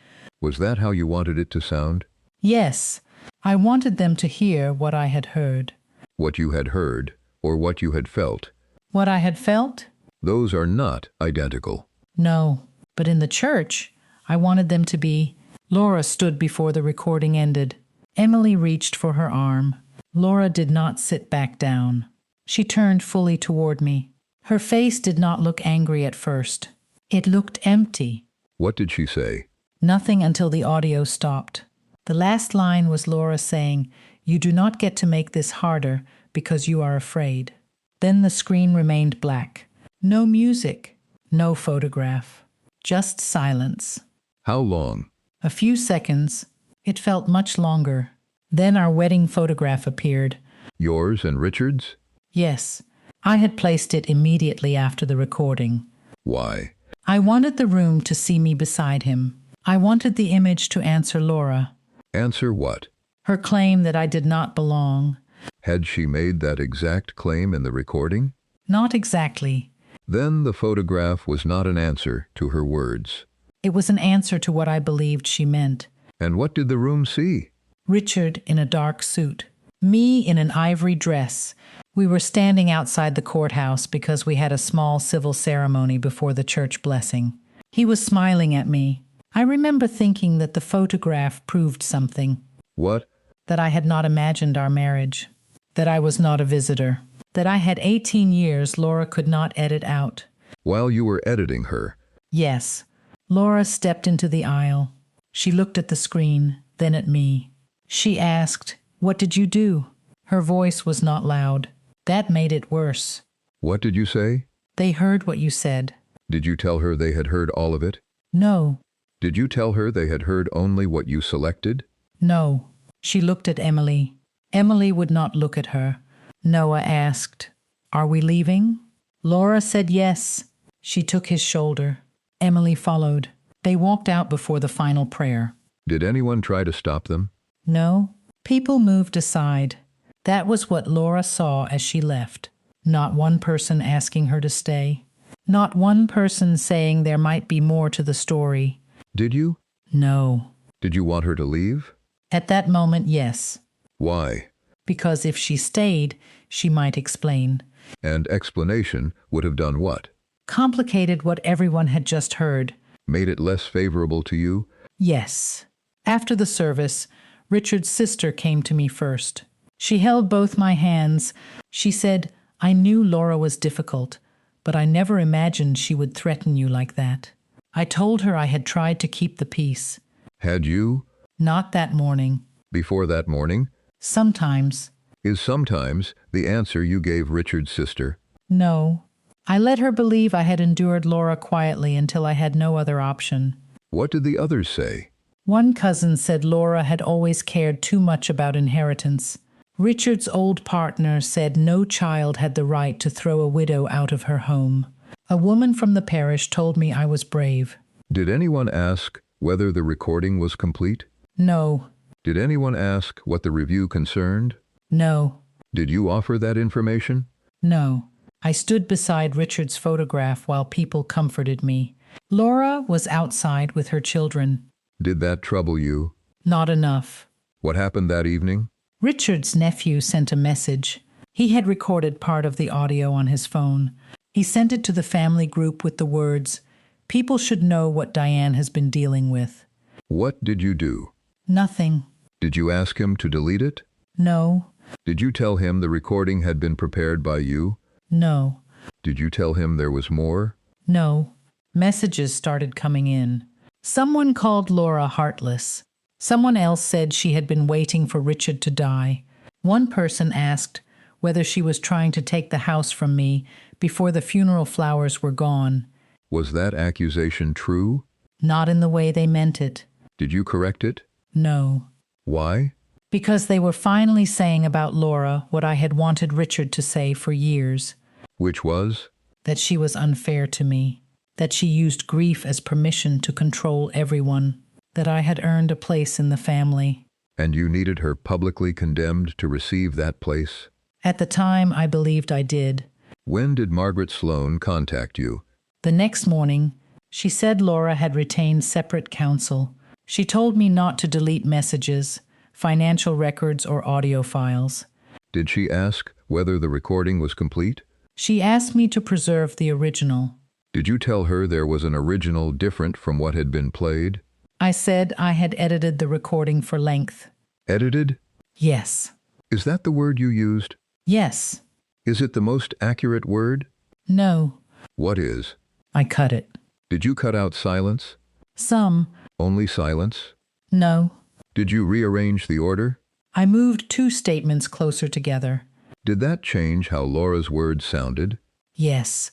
[SPEAKER 2] Was that how you wanted it to sound?
[SPEAKER 1] Yes. I wanted them to hear what I had heard.
[SPEAKER 2] What you had heard, or what you had felt?
[SPEAKER 1] What I had felt?
[SPEAKER 2] Those are not identical.
[SPEAKER 1] No. But in the church, I wanted them to be. Laura stood before the recording ended. Emily reached for her arm. Laura did not sit back down. She turned fully toward me. Her face did not look angry at first. It looked empty.
[SPEAKER 2] What did she say?
[SPEAKER 1] Nothing until the audio stopped. The last line was Laura saying, "You do not get to make this harder because you are afraid." Then the screen remained black. No music, no photograph, just silence.
[SPEAKER 2] How long?
[SPEAKER 1] A few seconds. It felt much longer. Then our wedding photograph appeared.
[SPEAKER 2] Yours and Richard's?
[SPEAKER 1] Yes. I had placed it immediately after the recording.
[SPEAKER 2] Why?
[SPEAKER 1] I wanted the room to see me beside him. I wanted the image to answer Laura.
[SPEAKER 2] Answer what?
[SPEAKER 1] Her claim that I did not belong.
[SPEAKER 2] Had she made that exact claim in the recording?
[SPEAKER 1] Not exactly.
[SPEAKER 2] Then the photograph was not an answer to her words.
[SPEAKER 1] It was an answer to what I believed she meant.
[SPEAKER 2] And what did the room see?
[SPEAKER 1] Richard in a dark suit, me in an ivory dress. We were standing outside the courthouse because we had a small civil ceremony before the church blessing. He was smiling at me. I remember thinking that the photograph proved something.
[SPEAKER 2] What?
[SPEAKER 1] That I had not imagined our marriage. That I was not a visitor. That I had 18 years Laura could not edit out.
[SPEAKER 2] While you were editing her?
[SPEAKER 1] Yes. Laura stepped into the aisle. She looked at the screen, then at me. She asked, "What did you do?" Her voice was not loud. That made it worse.
[SPEAKER 2] What did you say?
[SPEAKER 1] They heard what you said.
[SPEAKER 2] Did you tell her they had heard all of it?
[SPEAKER 1] No.
[SPEAKER 2] Did you tell her they had heard only what you selected?
[SPEAKER 1] No. She looked at Emily. Emily would not look at her. Noah asked, "Are we leaving?" Laura said yes. She took his shoulder. Emily followed. They walked out before the final prayer.
[SPEAKER 2] Did anyone try to stop them?
[SPEAKER 1] No. People moved aside. That was what Laura saw as she left. Not one person asking her to stay. Not one person saying there might be more to the story.
[SPEAKER 2] Did you?
[SPEAKER 1] No.
[SPEAKER 2] Did you want her to leave?
[SPEAKER 1] At that moment, yes.
[SPEAKER 2] Why?
[SPEAKER 1] Because if she stayed, she might explain.
[SPEAKER 2] And explanation would have done what?
[SPEAKER 1] Complicated what everyone had just heard.
[SPEAKER 2] Made it less favorable to you?
[SPEAKER 1] Yes. After the service, Richard's sister came to me first. She held both my hands. She said, "I knew Laura was difficult, but I never imagined she would threaten you like that." I told her I had tried to keep the peace.
[SPEAKER 2] Had you?
[SPEAKER 1] Not that morning.
[SPEAKER 2] Before that morning?
[SPEAKER 1] Sometimes.
[SPEAKER 2] Is sometimes the answer you gave Richard's sister?
[SPEAKER 1] No. I let her believe I had endured Laura quietly until I had no other option.
[SPEAKER 2] What did the others say?
[SPEAKER 1] One cousin said Laura had always cared too much about inheritance. Richard's old partner said no child had the right to throw a widow out of her home. A woman from the parish told me I was brave.
[SPEAKER 2] Did anyone ask whether the recording was complete?
[SPEAKER 1] No.
[SPEAKER 2] Did anyone ask what the review concerned?
[SPEAKER 1] No.
[SPEAKER 2] Did you offer that information?
[SPEAKER 1] No. I stood beside Richard's photograph while people comforted me. Laura was outside with her children.
[SPEAKER 2] Did that trouble you?
[SPEAKER 1] Not enough.
[SPEAKER 2] What happened that evening?
[SPEAKER 1] Richard's nephew sent a message. He had recorded part of the audio on his phone. He sent it to the family group with the words, "People should know what Diane has been dealing with."
[SPEAKER 2] What did you do?
[SPEAKER 1] Nothing.
[SPEAKER 2] Did you ask him to delete it?
[SPEAKER 1] No.
[SPEAKER 2] Did you tell him the recording had been prepared by you?
[SPEAKER 1] No.
[SPEAKER 2] Did you tell him there was more?
[SPEAKER 1] No. Messages started coming in. Someone called Laura heartless. Someone else said she had been waiting for Richard to die. One person asked whether she was trying to take the house from me before the funeral flowers were gone.
[SPEAKER 2] Was that accusation true?
[SPEAKER 1] Not in the way they meant it.
[SPEAKER 2] Did you correct it?
[SPEAKER 1] No.
[SPEAKER 2] Why?
[SPEAKER 1] Because they were finally saying about Laura what I had wanted Richard to say for years.
[SPEAKER 2] Which was?
[SPEAKER 1] That she was unfair to me. That she used grief as permission to control everyone. That I had earned a place in the family.
[SPEAKER 2] And you needed her publicly condemned to receive that place?
[SPEAKER 1] At the time, I believed I did.
[SPEAKER 2] When did Margaret Sloane contact you?
[SPEAKER 1] The next morning, she said Laura had retained separate counsel. She told me not to delete messages, financial records, or audio files.
[SPEAKER 2] Did she ask whether the recording was complete?
[SPEAKER 1] She asked me to preserve the original.
[SPEAKER 2] Did you tell her there was an original different from what had been played?
[SPEAKER 1] I said I had edited the recording for length.
[SPEAKER 2] Edited?
[SPEAKER 1] Yes.
[SPEAKER 2] Is that the word you used?
[SPEAKER 1] Yes.
[SPEAKER 2] Is it the most accurate word?
[SPEAKER 1] No.
[SPEAKER 2] What is?
[SPEAKER 1] I cut it.
[SPEAKER 2] Did you cut out silence?
[SPEAKER 1] Some.
[SPEAKER 2] Only silence?
[SPEAKER 1] No.
[SPEAKER 2] Did you rearrange the order?
[SPEAKER 1] I moved two statements closer together.
[SPEAKER 2] Did that change how Laura's words sounded?
[SPEAKER 1] Yes.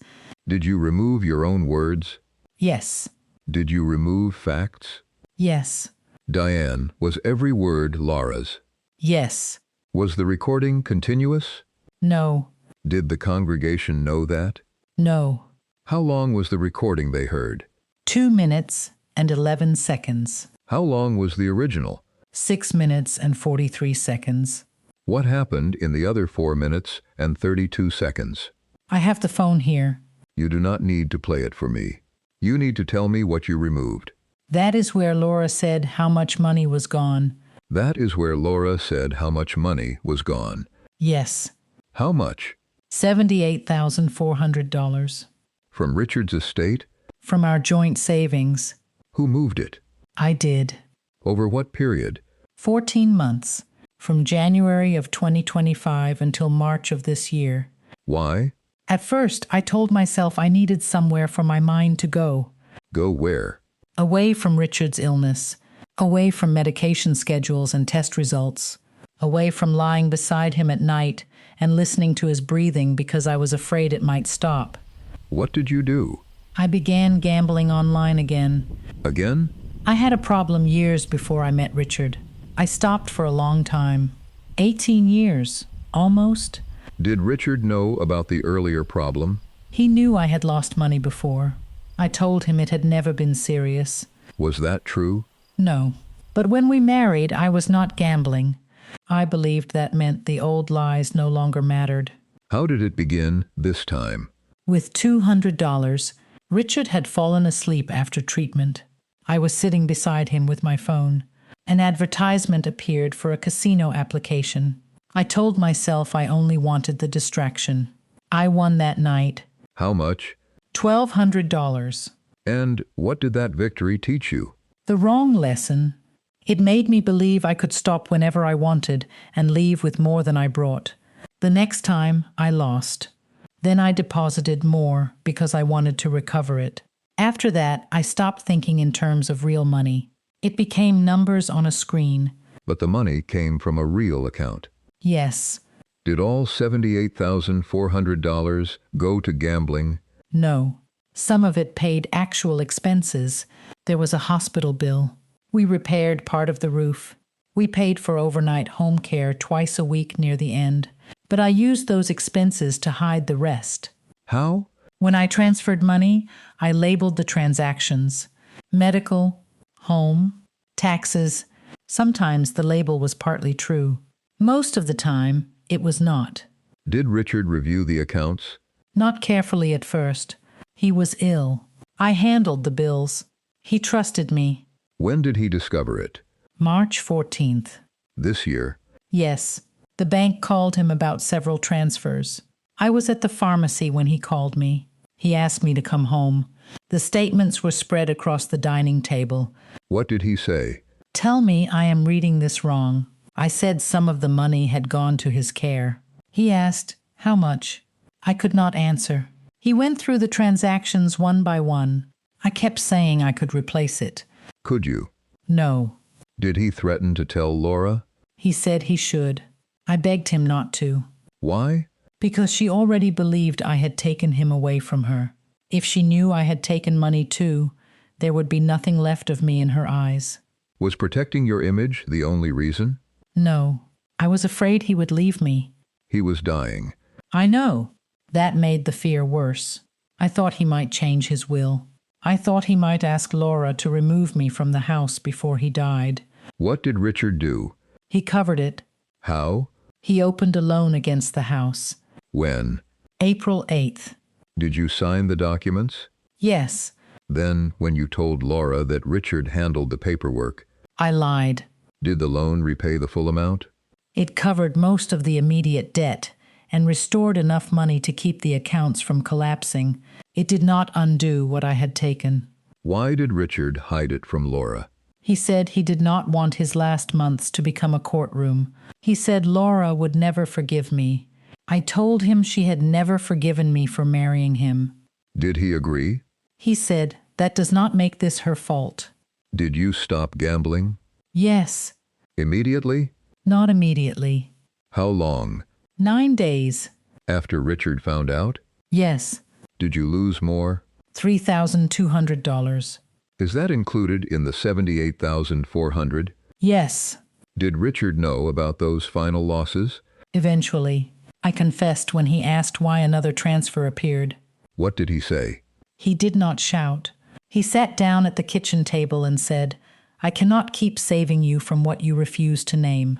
[SPEAKER 2] Did you remove your own words?
[SPEAKER 1] Yes.
[SPEAKER 2] Did you remove facts?
[SPEAKER 1] Yes.
[SPEAKER 2] Diane, was every word Laura's?
[SPEAKER 1] Yes.
[SPEAKER 2] Was the recording continuous?
[SPEAKER 1] No.
[SPEAKER 2] Did the congregation know that?
[SPEAKER 1] No.
[SPEAKER 2] How long was the recording they heard?
[SPEAKER 1] 2 minutes and 11 seconds.
[SPEAKER 2] How long was the original?
[SPEAKER 1] 6 minutes and 43 seconds.
[SPEAKER 2] What happened in the other 4 minutes and 32 seconds?
[SPEAKER 1] I have the phone here.
[SPEAKER 2] You do not need to play it for me. You need to tell me what you removed.
[SPEAKER 1] That is where Laura said how much money was gone.
[SPEAKER 2] That is where Laura said how much money was gone.
[SPEAKER 1] Yes,
[SPEAKER 2] How much?
[SPEAKER 1] $78,400.
[SPEAKER 2] From Richard's estate?
[SPEAKER 1] From our joint savings.
[SPEAKER 2] Who moved it?
[SPEAKER 1] I did.
[SPEAKER 2] Over what period?
[SPEAKER 1] 14 months, from January of 2025 until March of this year.
[SPEAKER 2] Why?
[SPEAKER 1] At first, I told myself I needed somewhere for my mind to go.
[SPEAKER 2] Go where?
[SPEAKER 1] Away from Richard's illness, away from medication schedules and test results, away from lying beside him at night and listening to his breathing because I was afraid it might stop.
[SPEAKER 2] What did you do?
[SPEAKER 1] I began gambling online again.
[SPEAKER 2] Again?
[SPEAKER 1] I had a problem years before I met Richard. I stopped for a long time. 18 years, almost.
[SPEAKER 2] Did Richard know about the earlier problem?
[SPEAKER 1] He knew I had lost money before. I told him it had never been serious.
[SPEAKER 2] Was that true?
[SPEAKER 1] No. But when we married, I was not gambling. I believed that meant the old lies no longer mattered.
[SPEAKER 2] How did it begin this time?
[SPEAKER 1] With $200, Richard had fallen asleep after treatment. I was sitting beside him with my phone. An advertisement appeared for a casino application. I told myself I only wanted the distraction. I won that night.
[SPEAKER 2] How much?
[SPEAKER 1] $1,200.
[SPEAKER 2] And what did that victory teach you?
[SPEAKER 1] The wrong lesson. It made me believe I could stop whenever I wanted and leave with more than I brought. The next time, I lost. Then I deposited more because I wanted to recover it. After that, I stopped thinking in terms of real money. It became numbers on a screen.
[SPEAKER 2] But the money came from a real account.
[SPEAKER 1] Yes.
[SPEAKER 2] Did all $78,400 go to gambling?
[SPEAKER 1] No. Some of it paid actual expenses. There was a hospital bill. We repaired part of the roof. We paid for overnight home care twice a week near the end. But I used those expenses to hide the rest.
[SPEAKER 2] How?
[SPEAKER 1] When I transferred money, I labeled the transactions. Medical, home, taxes. Sometimes the label was partly true. Most of the time, it was not.
[SPEAKER 2] Did Richard review the accounts?
[SPEAKER 1] Not carefully at first. He was ill. I handled the bills. He trusted me.
[SPEAKER 2] When did he discover it?
[SPEAKER 1] March 14th.
[SPEAKER 2] This year?
[SPEAKER 1] Yes. The bank called him about several transfers. I was at the pharmacy when he called me. He asked me to come home. The statements were spread across the dining table.
[SPEAKER 2] What did he say?
[SPEAKER 1] Tell me I am reading this wrong. I said some of the money had gone to his care. He asked, how much? I could not answer. He went through the transactions one by one. I kept saying I could replace it.
[SPEAKER 2] Could you?
[SPEAKER 1] No.
[SPEAKER 2] Did he threaten to tell Laura?
[SPEAKER 1] He said he should. I begged him not to.
[SPEAKER 2] Why?
[SPEAKER 1] Because she already believed I had taken him away from her. If she knew I had taken money too, there would be nothing left of me in her eyes.
[SPEAKER 2] Was protecting your image the only reason?
[SPEAKER 1] No. I was afraid he would leave me.
[SPEAKER 2] He was dying.
[SPEAKER 1] I know. That made the fear worse. I thought he might change his will. I thought he might ask Laura to remove me from the house before he died.
[SPEAKER 2] What did Richard do?
[SPEAKER 1] He covered it.
[SPEAKER 2] How?
[SPEAKER 1] He opened a loan against the house.
[SPEAKER 2] When?
[SPEAKER 1] April 8th.
[SPEAKER 2] Did you sign the documents?
[SPEAKER 1] Yes.
[SPEAKER 2] Then, when you told Laura that Richard handled the paperwork,
[SPEAKER 1] I lied.
[SPEAKER 2] did the loan repay the full amount?
[SPEAKER 1] It covered most of the immediate debt and restored enough money to keep the accounts from collapsing. It did not undo what I had taken.
[SPEAKER 2] Why did Richard hide it from Laura?
[SPEAKER 1] He said he did not want his last months to become a courtroom. He said Laura would never forgive me. I told him she had never forgiven me for marrying him.
[SPEAKER 2] Did he agree?
[SPEAKER 1] He said, that does not make this her fault.
[SPEAKER 2] Did you stop gambling?
[SPEAKER 1] Yes.
[SPEAKER 2] Immediately?
[SPEAKER 1] Not immediately.
[SPEAKER 2] How long?
[SPEAKER 1] 9 days.
[SPEAKER 2] After Richard found out?
[SPEAKER 1] Yes.
[SPEAKER 2] Did you lose more?
[SPEAKER 1] $3,200.
[SPEAKER 2] Is that included in the $78,400?
[SPEAKER 1] Yes.
[SPEAKER 2] Did Richard know about those final losses?
[SPEAKER 1] Eventually. I confessed when he asked why another transfer appeared.
[SPEAKER 2] What did he say?
[SPEAKER 1] He did not shout. He sat down at the kitchen table and said, I cannot keep saving you from what you refuse to name.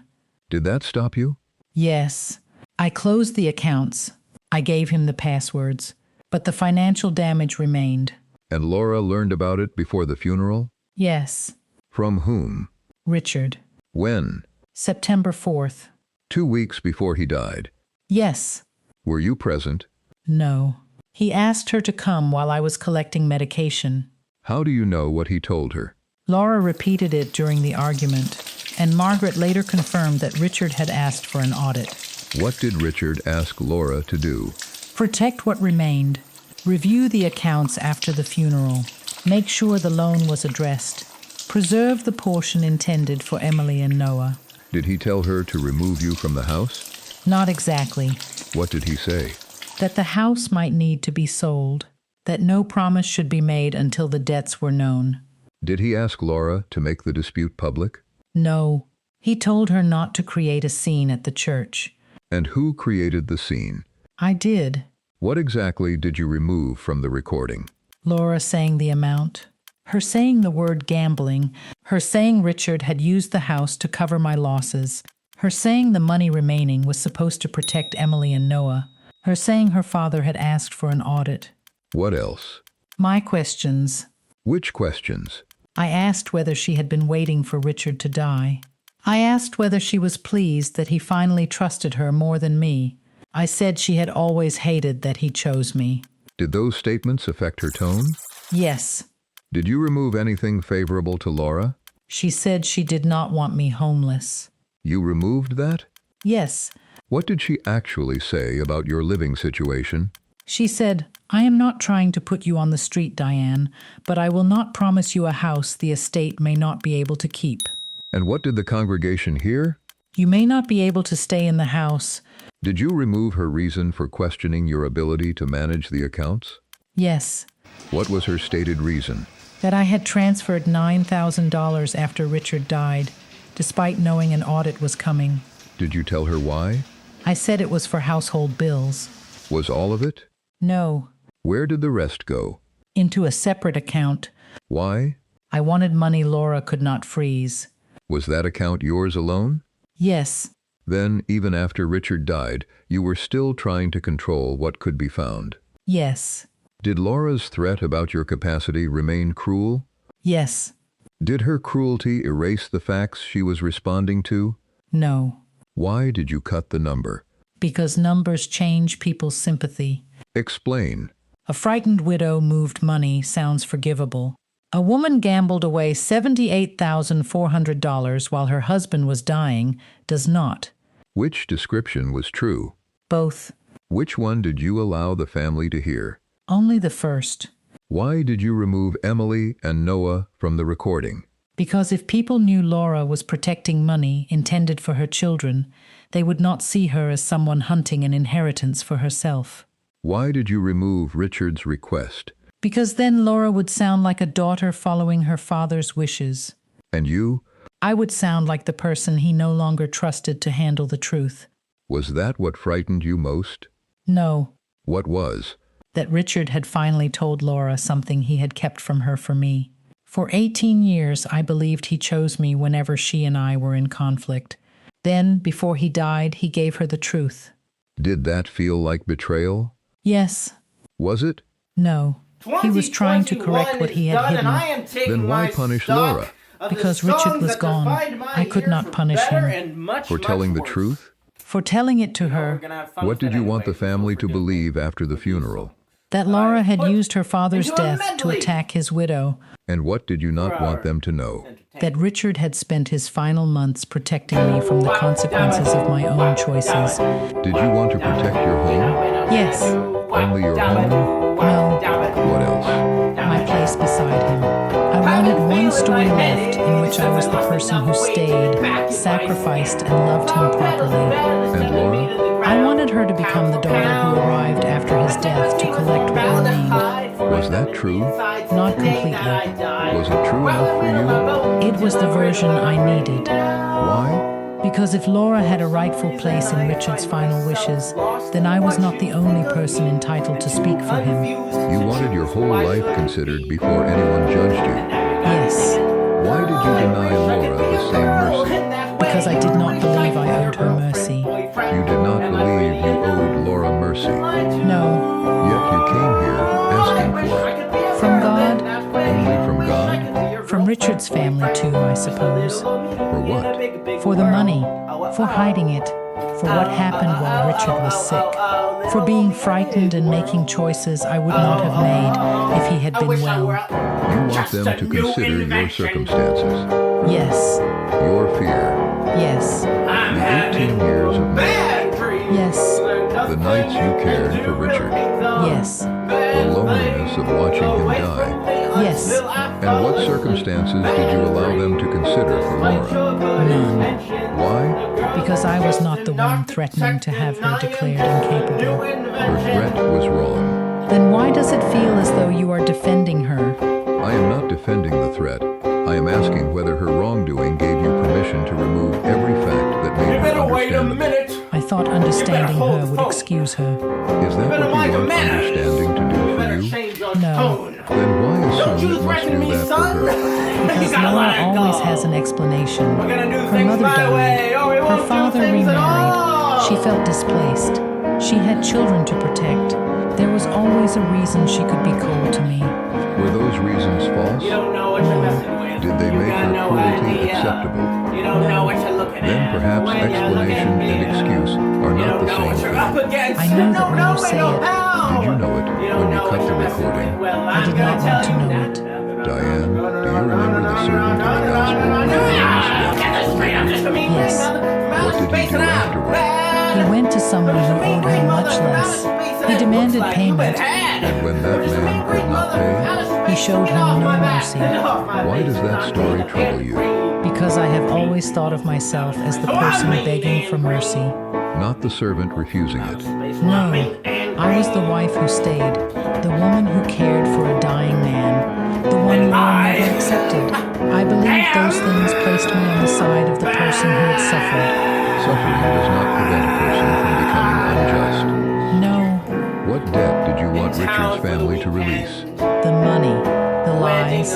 [SPEAKER 2] Did that stop you?
[SPEAKER 1] Yes. I closed the accounts. I gave him the passwords. But the financial damage remained.
[SPEAKER 2] And Laura learned about it before the funeral?
[SPEAKER 1] Yes.
[SPEAKER 2] From whom?
[SPEAKER 1] Richard.
[SPEAKER 2] When?
[SPEAKER 1] September 4th.
[SPEAKER 2] 2 weeks before he died.
[SPEAKER 1] Yes.
[SPEAKER 2] Were you present?
[SPEAKER 1] No. He asked her to come while I was collecting medication.
[SPEAKER 2] How do you know what he told her?
[SPEAKER 1] Laura repeated it during the argument, and Margaret later confirmed that Richard had asked for an audit.
[SPEAKER 2] What did Richard ask Laura to do?
[SPEAKER 1] Protect what remained. Review the accounts after the funeral. Make sure the loan was addressed. Preserve the portion intended for Emily and Noah.
[SPEAKER 2] Did he tell her to remove you from the house?
[SPEAKER 1] Not exactly.
[SPEAKER 2] What did he say?
[SPEAKER 1] That the house might need to be sold. That no promise should be made until the debts were known.
[SPEAKER 2] Did he ask Laura to make the dispute public?
[SPEAKER 1] No. He told her not to create a scene at the church.
[SPEAKER 2] And who created the scene?
[SPEAKER 1] I did.
[SPEAKER 2] What exactly did you remove from the recording?
[SPEAKER 1] Laura saying the amount. Her saying the word gambling. Her saying Richard had used the house to cover my losses. Her saying the money remaining was supposed to protect Emily and Noah. Her saying her father had asked for an audit.
[SPEAKER 2] What else?
[SPEAKER 1] My questions.
[SPEAKER 2] Which questions?
[SPEAKER 1] I asked whether she had been waiting for Richard to die. I asked whether she was pleased that he finally trusted her more than me. I said she had always hated that he chose me.
[SPEAKER 2] Did those statements affect her tone?
[SPEAKER 1] Yes.
[SPEAKER 2] Did you remove anything favorable to Laura?
[SPEAKER 1] She said she did not want me homeless.
[SPEAKER 2] You removed that?
[SPEAKER 1] Yes.
[SPEAKER 2] What did she actually say about your living situation?
[SPEAKER 1] She said, I am not trying to put you on the street, Diane, but I will not promise you a house the estate may not be able to keep.
[SPEAKER 2] And what did the congregation hear?
[SPEAKER 1] You may not be able to stay in the house.
[SPEAKER 2] Did you remove her reason for questioning your ability to manage the accounts?
[SPEAKER 1] Yes.
[SPEAKER 2] What was her stated reason?
[SPEAKER 1] That I had transferred $9,000 after Richard died, despite knowing an audit was coming.
[SPEAKER 2] Did you tell her why?
[SPEAKER 1] I said it was for household bills.
[SPEAKER 2] Was all of it?
[SPEAKER 1] No.
[SPEAKER 2] Where did the rest go?
[SPEAKER 1] Into a separate account.
[SPEAKER 2] Why?
[SPEAKER 1] I wanted money Laura could not freeze.
[SPEAKER 2] Was that account yours alone?
[SPEAKER 1] Yes.
[SPEAKER 2] Then, even after Richard died, you were still trying to control what could be found.
[SPEAKER 1] Yes.
[SPEAKER 2] Did Laura's threat about your capacity remain cruel?
[SPEAKER 1] Yes.
[SPEAKER 2] Did her cruelty erase the facts she was responding to?
[SPEAKER 1] No.
[SPEAKER 2] Why did you cut the number?
[SPEAKER 1] Because numbers change people's sympathy.
[SPEAKER 2] Explain.
[SPEAKER 1] A frightened widow moved money sounds forgivable. A woman gambled away $78,400 while her husband was dying does not.
[SPEAKER 2] Which description was true?
[SPEAKER 1] Both.
[SPEAKER 2] Which one did you allow the family to hear?
[SPEAKER 1] Only the first.
[SPEAKER 2] Why did you remove Emily and Noah from the recording?
[SPEAKER 1] Because if people knew Laura was protecting money intended for her children, they would not see her as someone hunting an inheritance for herself.
[SPEAKER 2] Why did you remove Richard's request?
[SPEAKER 1] Because then Laura would sound like a daughter following her father's wishes.
[SPEAKER 2] And you?
[SPEAKER 1] I would sound like the person he no longer trusted to handle the truth.
[SPEAKER 2] Was that what frightened you most?
[SPEAKER 1] No.
[SPEAKER 2] What was?
[SPEAKER 1] That Richard had finally told Laura something he had kept from her for me. For 18 years, I believed he chose me whenever she and I were in conflict. Then, before he died, he gave her the truth.
[SPEAKER 2] Did that feel like betrayal?
[SPEAKER 1] Yes.
[SPEAKER 2] Was it?
[SPEAKER 1] No. He was trying to correct what he had hidden.
[SPEAKER 2] Then why punish Laura?
[SPEAKER 1] Because Richard was gone. I could not punish him.
[SPEAKER 2] For telling the truth?
[SPEAKER 1] For telling it to her.
[SPEAKER 2] What did you want the family to believe after the funeral?
[SPEAKER 1] That Laura had used her father's death to attack his widow.
[SPEAKER 2] And what did you not want them to know?
[SPEAKER 1] That Richard had spent his final months protecting me from the consequences of my own choices.
[SPEAKER 2] Did you want to protect your home?
[SPEAKER 1] Yes.
[SPEAKER 2] Only your home?
[SPEAKER 1] No.
[SPEAKER 2] What else?
[SPEAKER 1] My place beside him. I wanted one story left in which I was the person who stayed, sacrificed, and loved him properly.
[SPEAKER 2] And Laura?
[SPEAKER 1] I wanted her to become the daughter who arrived after his death to collect what remained.
[SPEAKER 2] Was that true?
[SPEAKER 1] Not completely.
[SPEAKER 2] Was it true enough for you?
[SPEAKER 1] It was the version I needed.
[SPEAKER 2] Why?
[SPEAKER 1] Because if Laura had a rightful place in Richard's final wishes, then I was not the only person entitled to speak for him.
[SPEAKER 2] You wanted your whole life considered before anyone judged you.
[SPEAKER 1] Yes.
[SPEAKER 2] Why did you deny Laura the same mercy?
[SPEAKER 1] Because I did not believe I owed her mercy.
[SPEAKER 2] You did not believe you owed Laura mercy.
[SPEAKER 1] No.
[SPEAKER 2] Yet you came here asking for it.
[SPEAKER 1] From God?
[SPEAKER 2] Only from God?
[SPEAKER 1] From Richard's family, too, I suppose.
[SPEAKER 2] For what?
[SPEAKER 1] For the money, for hiding it, for what happened while Richard was sick, for being frightened and making choices I would not have made if he had been well.
[SPEAKER 2] You want them to consider your circumstances,
[SPEAKER 1] Yes,
[SPEAKER 2] your fear,
[SPEAKER 1] yes,
[SPEAKER 2] the 18 years of marriage,
[SPEAKER 1] yes,
[SPEAKER 2] the nights you cared for Richard,
[SPEAKER 1] yes,
[SPEAKER 2] the loneliness of watching him die.
[SPEAKER 1] yes,
[SPEAKER 2] And what circumstances did you allow them to consider for Laura?
[SPEAKER 1] none.
[SPEAKER 2] Why?
[SPEAKER 1] Because I was not the one threatening to have her declared incapable.
[SPEAKER 2] Her threat was wrong.
[SPEAKER 1] Then why does it feel as though you are defending her?
[SPEAKER 2] I am not defending the threat. I am asking whether her wrongdoing gave you permission to remove every fact that made her understandable.
[SPEAKER 1] I thought understanding her would excuse her.
[SPEAKER 2] Is that what you want understanding to do for you?
[SPEAKER 1] No,
[SPEAKER 2] Then why assume it must do that for her?
[SPEAKER 1] because Laura always has an explanation. Her mother died. Her father remarried. She felt displaced. She had children to protect. There was always a reason she could be cold to me.
[SPEAKER 2] Were those reasons false? Did they make her cruelty acceptable? Then perhaps explanation and excuse are not the same thing.
[SPEAKER 1] I know that when you say it,
[SPEAKER 2] Did you know it when you cut the recording?
[SPEAKER 1] I did not want to know it.
[SPEAKER 2] Diane, do you remember the servant of the gospel who almost left?
[SPEAKER 1] Yes,
[SPEAKER 2] What did he do afterward?
[SPEAKER 1] he went to someone who owed him much less. He demanded payment.
[SPEAKER 2] And when that man could not pay,
[SPEAKER 1] He showed him no mercy.
[SPEAKER 2] why does that story trouble you?
[SPEAKER 1] Because I have always thought of myself as the person begging for mercy.
[SPEAKER 2] Not the servant refusing it.
[SPEAKER 1] No, I was the wife who stayed, the woman who cared for a dying man, the one Laura never accepted. I believe those things placed me on the side of the person who had suffered.
[SPEAKER 2] Suffering does not prevent a person from becoming unjust.
[SPEAKER 1] No,
[SPEAKER 2] What debt did you want Richard's family to release?
[SPEAKER 1] the money, the lies,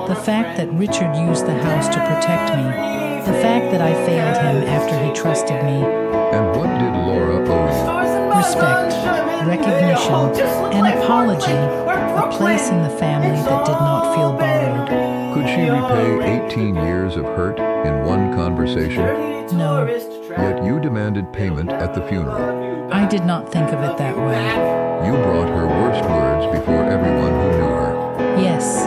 [SPEAKER 1] the fact that Richard used the house to protect me, the fact that I failed him after he trusted me.
[SPEAKER 2] And what did Laura owe you?
[SPEAKER 1] Respect, recognition, an apology, a place in the family that did not feel borrowed.
[SPEAKER 2] Could she repay 18 years of hurt in one conversation?
[SPEAKER 1] No,
[SPEAKER 2] Yet you demanded payment at the funeral.
[SPEAKER 1] I did not think of it that way.
[SPEAKER 2] You brought her worst words before everyone who knew her.
[SPEAKER 1] Yes,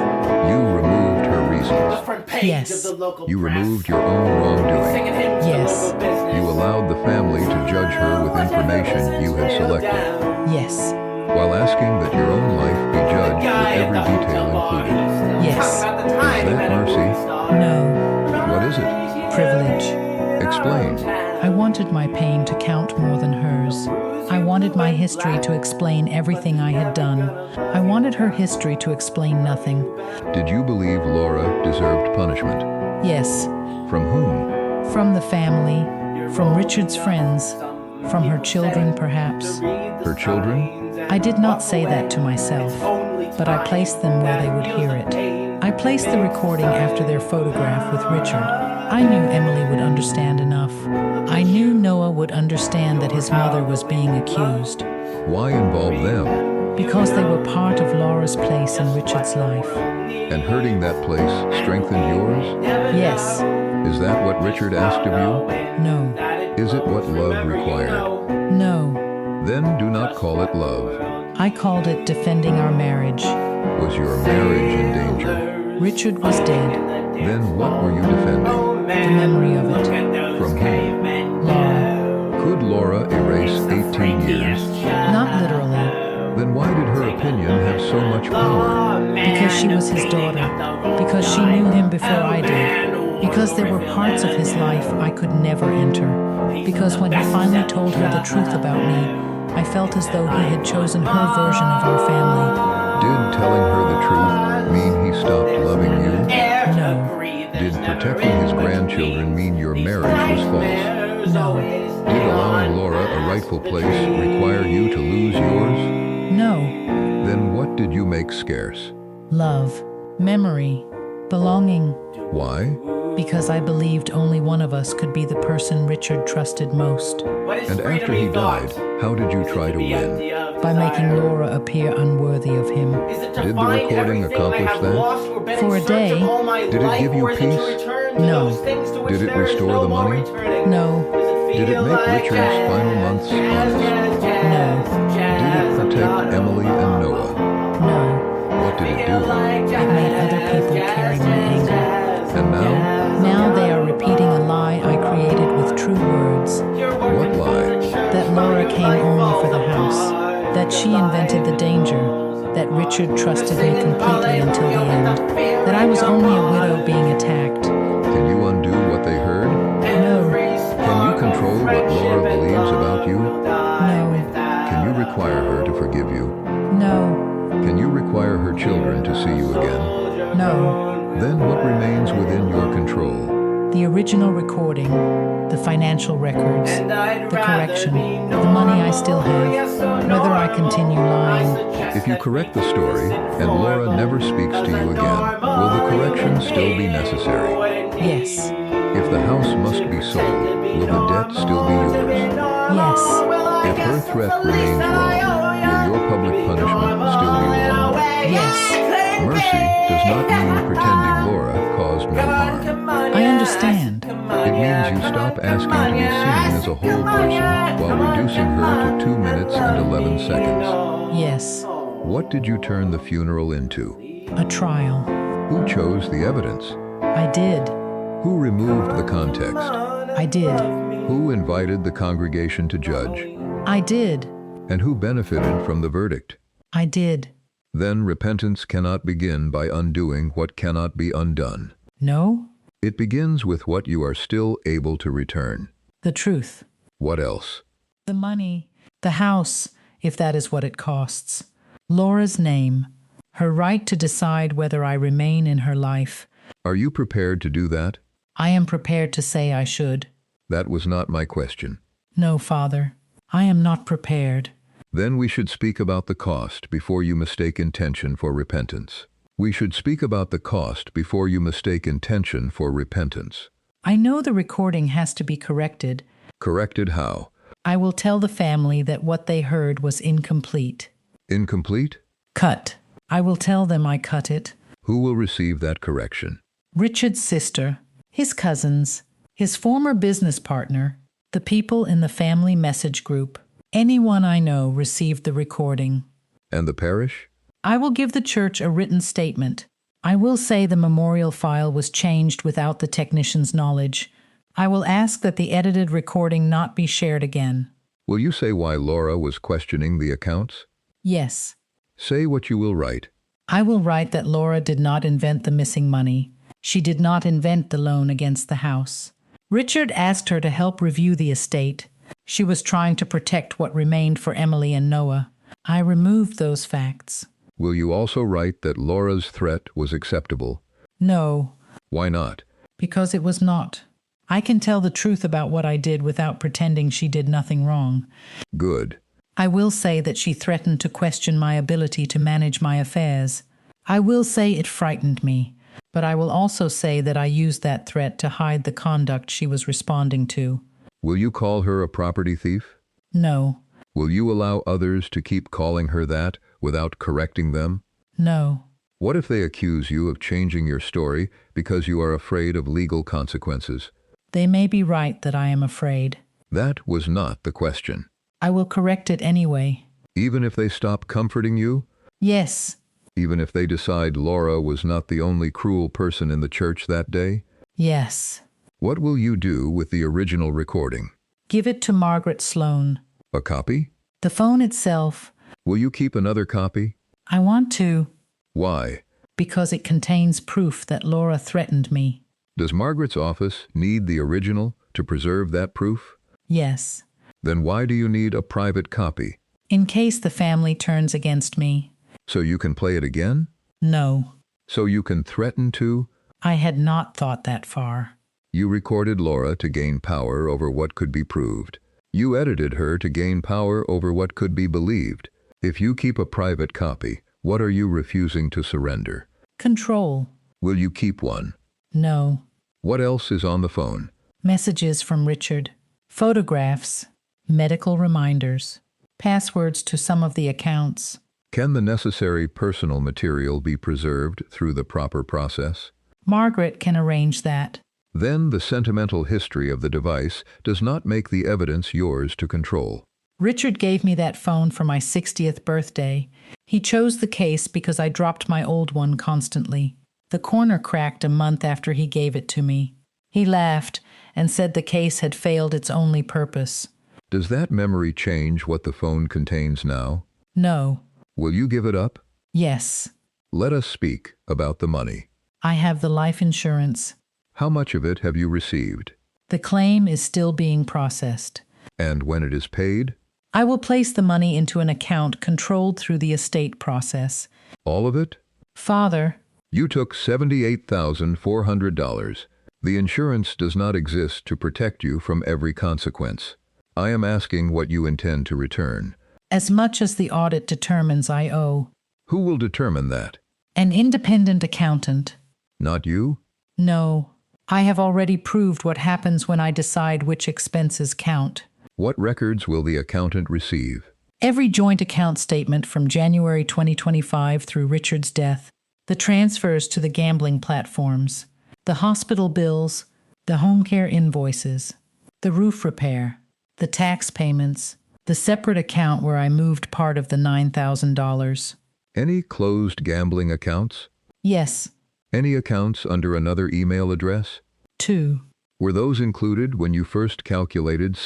[SPEAKER 2] You removed her reasons.
[SPEAKER 1] yes,
[SPEAKER 2] You removed your own wrongdoing.
[SPEAKER 1] yes,
[SPEAKER 2] You allowed the family to judge her with information you had selected,
[SPEAKER 1] yes,
[SPEAKER 2] while asking that your own life be judged with every detail included.
[SPEAKER 1] yes,
[SPEAKER 2] Is that mercy?
[SPEAKER 1] no,
[SPEAKER 2] What is it?
[SPEAKER 1] privilege.
[SPEAKER 2] Explain.
[SPEAKER 1] I wanted my pain to count more than hers. I wanted my history to explain everything I had done. I wanted her history to explain nothing.
[SPEAKER 2] Did you believe Laura deserved punishment?
[SPEAKER 1] Yes,
[SPEAKER 2] From whom?
[SPEAKER 1] from the family, from Richard's friends, from her children perhaps.
[SPEAKER 2] Her children?
[SPEAKER 1] I did not say that to myself, but I placed them where they would hear it. I placed the recording after their photograph with Richard. I knew Emily would understand enough. I knew Noah would understand that his mother was being accused,
[SPEAKER 2] Why involve them?
[SPEAKER 1] because they were part of Laura's place in Richard's life.
[SPEAKER 2] And hurting that place strengthened yours?
[SPEAKER 1] Yes,
[SPEAKER 2] Is that what Richard asked of you?
[SPEAKER 1] no,
[SPEAKER 2] Is it what love required?
[SPEAKER 1] no.
[SPEAKER 2] Then do not call it love.
[SPEAKER 1] I called it defending our marriage.
[SPEAKER 2] Was your marriage in danger?
[SPEAKER 1] Richard was dead.
[SPEAKER 2] Then what were you defending?
[SPEAKER 1] The memory of it.
[SPEAKER 2] From whom?
[SPEAKER 1] Laura.
[SPEAKER 2] Could Laura erase 18 years?
[SPEAKER 1] Not literally,
[SPEAKER 2] Then why did her opinion have so much power?
[SPEAKER 1] because she was his daughter, because she knew him before I did, because there were parts of his life I could never enter, because when he finally told her the truth about me, I felt as though he had chosen her version of our family.
[SPEAKER 2] Did telling her the truth mean he stopped loving you?
[SPEAKER 1] No,
[SPEAKER 2] Did protecting his grandchildren mean your marriage was false?
[SPEAKER 1] no,
[SPEAKER 2] Did allowing Laura a rightful place require you to lose yours?
[SPEAKER 1] no.
[SPEAKER 2] Then what did you make scarce?
[SPEAKER 1] Love, memory, belonging,
[SPEAKER 2] Why?
[SPEAKER 1] because I believed only one of us could be the person Richard trusted most.
[SPEAKER 2] And after he died, how did you try to win?
[SPEAKER 1] By making Laura appear unworthy of him.
[SPEAKER 2] Did the recording accomplish that?
[SPEAKER 1] For a day.
[SPEAKER 2] Did it give you peace?
[SPEAKER 1] No.
[SPEAKER 2] Did it restore the money?
[SPEAKER 1] No.
[SPEAKER 2] Did it make Richard's final months honest?
[SPEAKER 1] No.
[SPEAKER 2] Did it protect Emily and Noah?
[SPEAKER 1] No.
[SPEAKER 2] What did it do?
[SPEAKER 1] It made other people carry my anger.
[SPEAKER 2] And now?
[SPEAKER 1] Now they are repeating a lie I created with true words.
[SPEAKER 2] What lie?
[SPEAKER 1] That Laura came only for the house. That she invented the danger. That Richard trusted me completely until the end. That I was only a widow being attacked.
[SPEAKER 2] Can you undo what they heard?
[SPEAKER 1] No.
[SPEAKER 2] Can you control what Laura believes about you?
[SPEAKER 1] No.
[SPEAKER 2] Can you require her to forgive you?
[SPEAKER 1] No.
[SPEAKER 2] Can you require her children to see you again?
[SPEAKER 1] No.
[SPEAKER 2] Then what remains within your control?
[SPEAKER 1] The original recording, the financial records, the correction, the money I still have, whether I continue lying.
[SPEAKER 2] If you correct the story and Laura never speaks to you again, will the correction still be necessary?
[SPEAKER 1] Yes.
[SPEAKER 2] If the house must be sold, will the debt still be yours?
[SPEAKER 1] Yes.
[SPEAKER 2] If her threat remains wrong, will your public punishment still be wrong?
[SPEAKER 1] Yes.
[SPEAKER 2] Mercy does not mean pretending Laura caused no harm.
[SPEAKER 1] I understand.
[SPEAKER 2] It means you stop asking to be seen as a whole person while reducing her to 2 minutes and 11 seconds.
[SPEAKER 1] Yes.
[SPEAKER 2] What did you turn the funeral into?
[SPEAKER 1] A trial.
[SPEAKER 2] Who chose the evidence?
[SPEAKER 1] I did.
[SPEAKER 2] Who removed the context?
[SPEAKER 1] I did.
[SPEAKER 2] Who invited the congregation to judge?
[SPEAKER 1] I did.
[SPEAKER 2] And who benefited from the verdict?
[SPEAKER 1] I did.
[SPEAKER 2] Then repentance cannot begin by undoing what cannot be undone.
[SPEAKER 1] No?
[SPEAKER 2] It begins with what you are still able to return.
[SPEAKER 1] The truth.
[SPEAKER 2] What else?
[SPEAKER 1] The money. The house, if that is what it costs. Laura's name. Her right to decide whether I remain in her life.
[SPEAKER 2] Are you prepared to do that?
[SPEAKER 1] I am prepared to say I should.
[SPEAKER 2] That was not my question.
[SPEAKER 1] No, Father. I am not prepared.
[SPEAKER 2] Then we should speak about the cost before you mistake intention for repentance. We should speak about the cost before you mistake intention for repentance.
[SPEAKER 1] I know the recording has to be corrected.
[SPEAKER 2] Corrected how?
[SPEAKER 1] I will tell the family that what they heard was incomplete.
[SPEAKER 2] Incomplete?
[SPEAKER 1] Cut. I will tell them I cut it.
[SPEAKER 2] Who will receive that correction?
[SPEAKER 1] Richard's sister, his cousins, his former business partner, the people in the family message group. Anyone I know received the recording.
[SPEAKER 2] And the parish?
[SPEAKER 1] I will give the church a written statement. I will say the memorial file was changed without the technician's knowledge. I will ask that the edited recording not be shared again.
[SPEAKER 2] Will you say why Laura was questioning the accounts?
[SPEAKER 1] Yes.
[SPEAKER 2] Say what you will write.
[SPEAKER 1] I will write that Laura did not invent the missing money. She did not invent the loan against the house. Richard asked her to help review the estate. She was trying to protect what remained for Emily and Noah. I removed those facts.
[SPEAKER 2] Will you also write that Laura's threat was acceptable?
[SPEAKER 1] No.
[SPEAKER 2] Why not?
[SPEAKER 1] Because it was not. I can tell the truth about what I did without pretending she did nothing wrong.
[SPEAKER 2] Good.
[SPEAKER 1] I will say that she threatened to question my ability to manage my affairs. I will say it frightened me, but I will also say that I used that threat to hide the conduct she was responding to.
[SPEAKER 2] Will you call her a property thief?
[SPEAKER 1] No.
[SPEAKER 2] Will you allow others to keep calling her that without correcting them?
[SPEAKER 1] No.
[SPEAKER 2] What if they accuse you of changing your story because you are afraid of legal consequences?
[SPEAKER 1] They may be right that I am afraid.
[SPEAKER 2] That was not the question.
[SPEAKER 1] I will correct it anyway.
[SPEAKER 2] Even if they stop comforting you?
[SPEAKER 1] Yes.
[SPEAKER 2] Even if they decide Laura was not the only cruel person in the church that day?
[SPEAKER 1] Yes.
[SPEAKER 2] What will you do with the original recording?
[SPEAKER 1] Give it to Margaret Sloan.
[SPEAKER 2] A copy?
[SPEAKER 1] The phone itself.
[SPEAKER 2] Will you keep another copy?
[SPEAKER 1] I want to.
[SPEAKER 2] Why?
[SPEAKER 1] Because it contains proof that Laura threatened me.
[SPEAKER 2] Does Margaret's office need the original to preserve that proof?
[SPEAKER 1] Yes.
[SPEAKER 2] Then why do you need a private copy?
[SPEAKER 1] In case the family turns against me.
[SPEAKER 2] So you can play it again?
[SPEAKER 1] No.
[SPEAKER 2] So you can threaten to?
[SPEAKER 1] I had not thought that far.
[SPEAKER 2] You recorded Laura to gain power over what could be proved. You edited her to gain power over what could be believed. If you keep a private copy, what are you refusing to surrender?
[SPEAKER 1] Control.
[SPEAKER 2] Will you keep one?
[SPEAKER 1] No.
[SPEAKER 2] What else is on the phone?
[SPEAKER 1] Messages from Richard. Photographs. Medical reminders. Passwords to some of the accounts.
[SPEAKER 2] Can the necessary personal material be preserved through the proper process?
[SPEAKER 1] Margaret can arrange that.
[SPEAKER 2] Then the sentimental history of the device does not make the evidence yours to control.
[SPEAKER 1] Richard gave me that phone for my 60th birthday. He chose the case because I dropped my old one constantly. The corner cracked a month after he gave it to me. He laughed and said the case had failed its only purpose.
[SPEAKER 2] Does that memory change what the phone contains now?
[SPEAKER 1] No.
[SPEAKER 2] Will you give it up?
[SPEAKER 1] Yes.
[SPEAKER 2] Let us speak about the money.
[SPEAKER 1] I have the life insurance.
[SPEAKER 2] How much of it have you received?
[SPEAKER 1] The claim is still being processed.
[SPEAKER 2] And when it is paid?
[SPEAKER 1] I will place the money into an account controlled through the estate process.
[SPEAKER 2] All of it?
[SPEAKER 1] Father,
[SPEAKER 2] You took $78,400. The insurance does not exist to protect you from every consequence. I am asking what you intend to return.
[SPEAKER 1] as much as the audit determines I owe.
[SPEAKER 2] Who will determine that?
[SPEAKER 1] An independent accountant.
[SPEAKER 2] Not you?
[SPEAKER 1] No. I have already proved what happens when I decide which expenses count.
[SPEAKER 2] What records will the accountant receive?
[SPEAKER 1] Every joint account statement from January 2025 through Richard's death, the transfers to the gambling platforms, the hospital bills, the home care invoices, the roof repair, the tax payments, the separate account where I moved part of the $9,000.
[SPEAKER 2] Any closed gambling accounts?
[SPEAKER 1] Yes.
[SPEAKER 2] Any accounts under another email address?
[SPEAKER 1] 2.
[SPEAKER 2] Were those included when you first calculated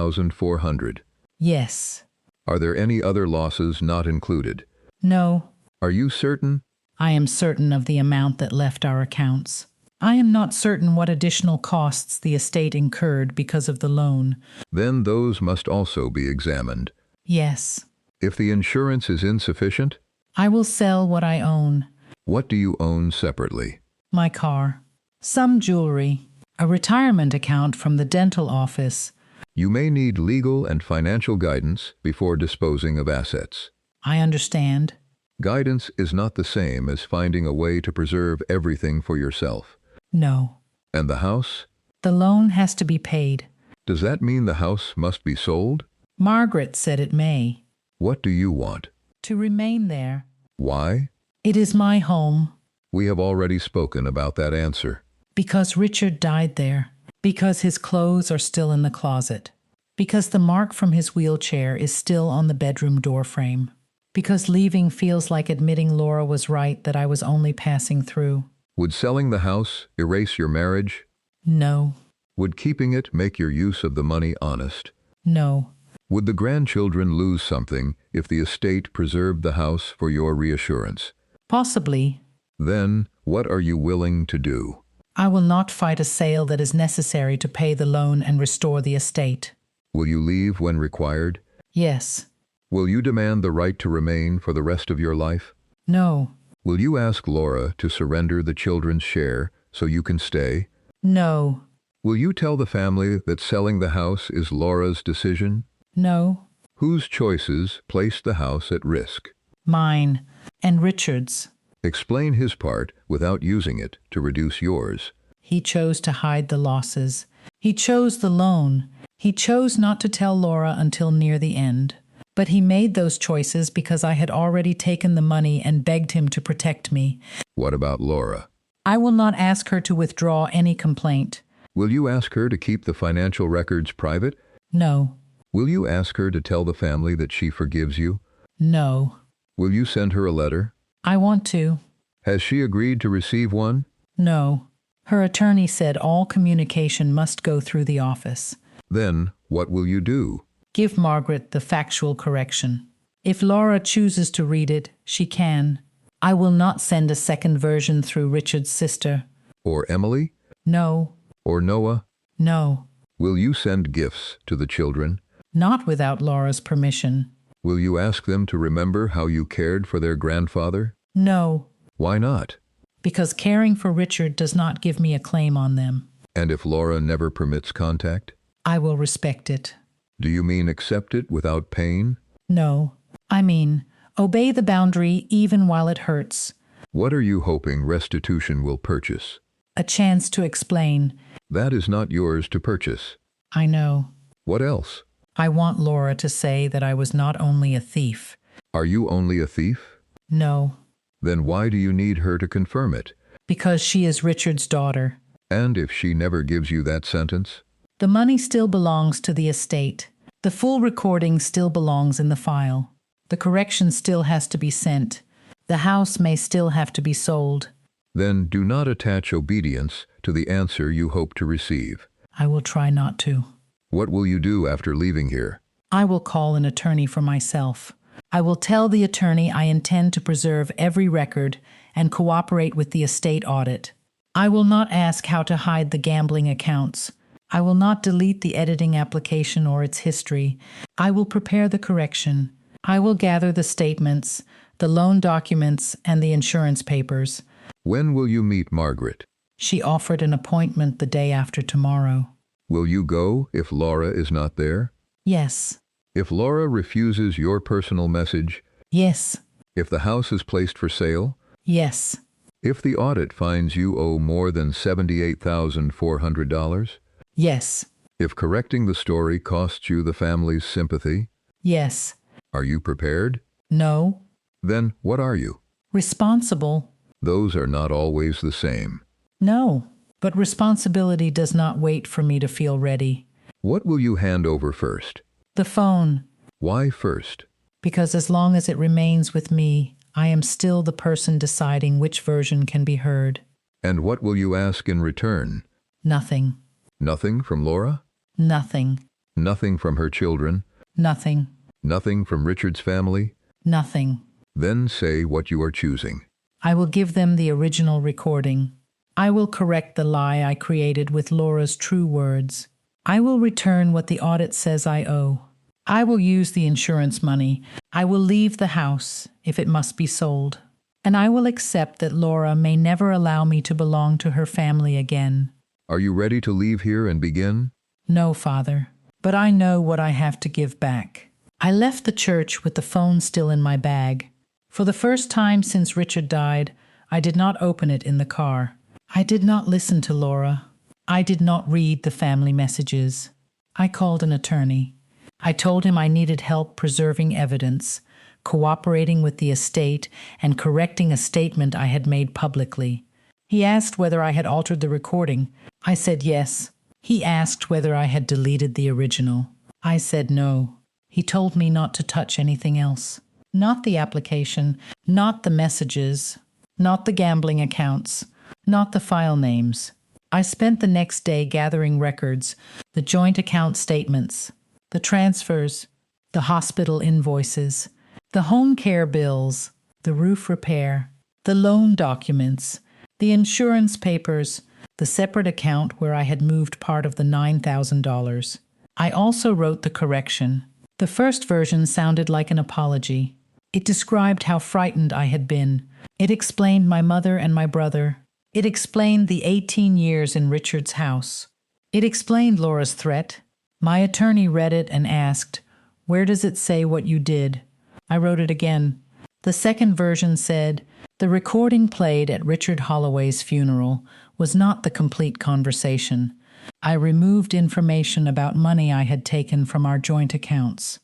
[SPEAKER 2] $78,400?
[SPEAKER 1] Yes.
[SPEAKER 2] Are there any other losses not included?
[SPEAKER 1] No.
[SPEAKER 2] Are you certain?
[SPEAKER 1] I am certain of the amount that left our accounts. I am not certain what additional costs the estate incurred because of the loan.
[SPEAKER 2] Then those must also be examined.
[SPEAKER 1] Yes.
[SPEAKER 2] If the insurance is insufficient,
[SPEAKER 1] I will sell what I own.
[SPEAKER 2] what do you own separately?
[SPEAKER 1] My car. Some jewelry. A retirement account from the dental office.
[SPEAKER 2] You may need legal and financial guidance before disposing of assets.
[SPEAKER 1] I understand.
[SPEAKER 2] Guidance is not the same as finding a way to preserve everything for yourself.
[SPEAKER 1] No.
[SPEAKER 2] And the house?
[SPEAKER 1] The loan has to be paid.
[SPEAKER 2] Does that mean the house must be sold?
[SPEAKER 1] Margaret said it may.
[SPEAKER 2] What do you want?
[SPEAKER 1] To remain there.
[SPEAKER 2] Why?
[SPEAKER 1] It is my home.
[SPEAKER 2] We have already spoken about that answer.
[SPEAKER 1] Because Richard died there. Because his clothes are still in the closet. Because the mark from his wheelchair is still on the bedroom doorframe. Because leaving feels like admitting Laura was right that I was only passing through.
[SPEAKER 2] Would selling the house erase your marriage?
[SPEAKER 1] No.
[SPEAKER 2] Would keeping it make your use of the money honest?
[SPEAKER 1] No.
[SPEAKER 2] Would the grandchildren lose something if the estate preserved the house for your reassurance?
[SPEAKER 1] Possibly.
[SPEAKER 2] Then, what are you willing to do?
[SPEAKER 1] I will not fight a sale that is necessary to pay the loan and restore the estate.
[SPEAKER 2] Will you leave when required?
[SPEAKER 1] Yes.
[SPEAKER 2] Will you demand the right to remain for the rest of your life?
[SPEAKER 1] No.
[SPEAKER 2] Will you ask Laura to surrender the children's share so you can stay?
[SPEAKER 1] No.
[SPEAKER 2] Will you tell the family that selling the house is Laura's decision?
[SPEAKER 1] No.
[SPEAKER 2] Whose choices placed the house at risk?
[SPEAKER 1] Mine. And Richard's.
[SPEAKER 2] Explain his part without using it to reduce yours.
[SPEAKER 1] He chose to hide the losses. He chose the loan. He chose not to tell Laura until near the end. But he made those choices because I had already taken the money and begged him to protect me.
[SPEAKER 2] What about Laura?
[SPEAKER 1] I will not ask her to withdraw any complaint.
[SPEAKER 2] Will you ask her to keep the financial records private?
[SPEAKER 1] No.
[SPEAKER 2] Will you ask her to tell the family that she forgives you?
[SPEAKER 1] No.
[SPEAKER 2] Will you send her a letter?
[SPEAKER 1] I want to.
[SPEAKER 2] Has she agreed to receive one?
[SPEAKER 1] No. Her attorney said all communication must go through the office.
[SPEAKER 2] Then, what will you do?
[SPEAKER 1] Give Margaret the factual correction. If Laura chooses to read it, she can. I will not send a second version through Richard's sister.
[SPEAKER 2] Or Emily?
[SPEAKER 1] No.
[SPEAKER 2] Or Noah?
[SPEAKER 1] No.
[SPEAKER 2] Will you send gifts to the children?
[SPEAKER 1] Not without Laura's permission.
[SPEAKER 2] Will you ask them to remember how you cared for their grandfather?
[SPEAKER 1] No.
[SPEAKER 2] Why not?
[SPEAKER 1] Because caring for Richard does not give me a claim on them.
[SPEAKER 2] And if Laura never permits contact?
[SPEAKER 1] I will respect it.
[SPEAKER 2] Do you mean accept it without pain?
[SPEAKER 1] No. I mean, obey the boundary even while it hurts.
[SPEAKER 2] What are you hoping restitution will purchase?
[SPEAKER 1] A chance to explain.
[SPEAKER 2] That is not yours to purchase.
[SPEAKER 1] I know.
[SPEAKER 2] What else?
[SPEAKER 1] I want Laura to say that I was not only a thief.
[SPEAKER 2] Are you only a thief?
[SPEAKER 1] No.
[SPEAKER 2] Then why do you need her to confirm it?
[SPEAKER 1] Because she is Richard's daughter.
[SPEAKER 2] And if she never gives you that sentence?
[SPEAKER 1] The money still belongs to the estate. The full recording still belongs in the file. The correction still has to be sent. The house may still have to be sold.
[SPEAKER 2] Then do not attach obedience to the answer you hope to receive.
[SPEAKER 1] I will try not to.
[SPEAKER 2] What will you do after leaving here?
[SPEAKER 1] I will call an attorney for myself. I will tell the attorney I intend to preserve every record and cooperate with the estate audit. I will not ask how to hide the gambling accounts. I will not delete the editing application or its history. I will prepare the correction. I will gather the statements, the loan documents, and the insurance papers.
[SPEAKER 2] When will you meet Margaret?
[SPEAKER 1] She offered an appointment the day after tomorrow.
[SPEAKER 2] Will you go if Laura is not there?
[SPEAKER 1] Yes.
[SPEAKER 2] If Laura refuses your personal message?
[SPEAKER 1] Yes.
[SPEAKER 2] If the house is placed for sale?
[SPEAKER 1] Yes.
[SPEAKER 2] If the audit finds you owe more than $78,400?
[SPEAKER 1] Yes.
[SPEAKER 2] If correcting the story costs you the family's sympathy?
[SPEAKER 1] Yes.
[SPEAKER 2] Are you prepared?
[SPEAKER 1] No.
[SPEAKER 2] Then what are you?
[SPEAKER 1] Responsible.
[SPEAKER 2] Those are not always the same.
[SPEAKER 1] No. But responsibility does not wait for me to feel ready.
[SPEAKER 2] What will you hand over first?
[SPEAKER 1] The phone.
[SPEAKER 2] Why first?
[SPEAKER 1] Because as long as it remains with me, I am still the person deciding which version can be heard.
[SPEAKER 2] And what will you ask in return?
[SPEAKER 1] Nothing.
[SPEAKER 2] Nothing from Laura?
[SPEAKER 1] Nothing.
[SPEAKER 2] Nothing from her children?
[SPEAKER 1] Nothing.
[SPEAKER 2] Nothing from Richard's family?
[SPEAKER 1] Nothing.
[SPEAKER 2] Then say what you are choosing.
[SPEAKER 1] I will give them the original recording. I will correct the lie I created with Laura's true words. I will return what the audit says I owe. I will use the insurance money. I will leave the house if it must be sold. And I will accept that Laura may never allow me to belong to her family again.
[SPEAKER 2] Are you ready to leave here and begin?
[SPEAKER 1] No, Father, but I know what I have to give back. I left the church with the phone still in my bag. For the first time since Richard died, I did not open it in the car. I did not listen to Laura. I did not read the family messages. I called an attorney. I told him I needed help preserving evidence, cooperating with the estate, and correcting a statement I had made publicly. He asked whether I had altered the recording. I said yes. He asked whether I had deleted the original. I said no. He told me not to touch anything else. Not the application, not the messages, not the gambling accounts, not the file names. I spent the next day gathering records, the joint account statements, the transfers, the hospital invoices, the home care bills, the roof repair, the loan documents, the insurance papers, the separate account where I had moved part of the $9,000. I also wrote the correction. The first version sounded like an apology. It described how frightened I had been. It explained my mother and my brother. It explained the 18 years in Richard's house. It explained Laura's threat. My attorney read it and asked, "Where does it say what you did?" I wrote it again. The second version said, "The recording played at Richard Holloway's funeral was not the complete conversation. I removed information about money I had taken from our joint accounts.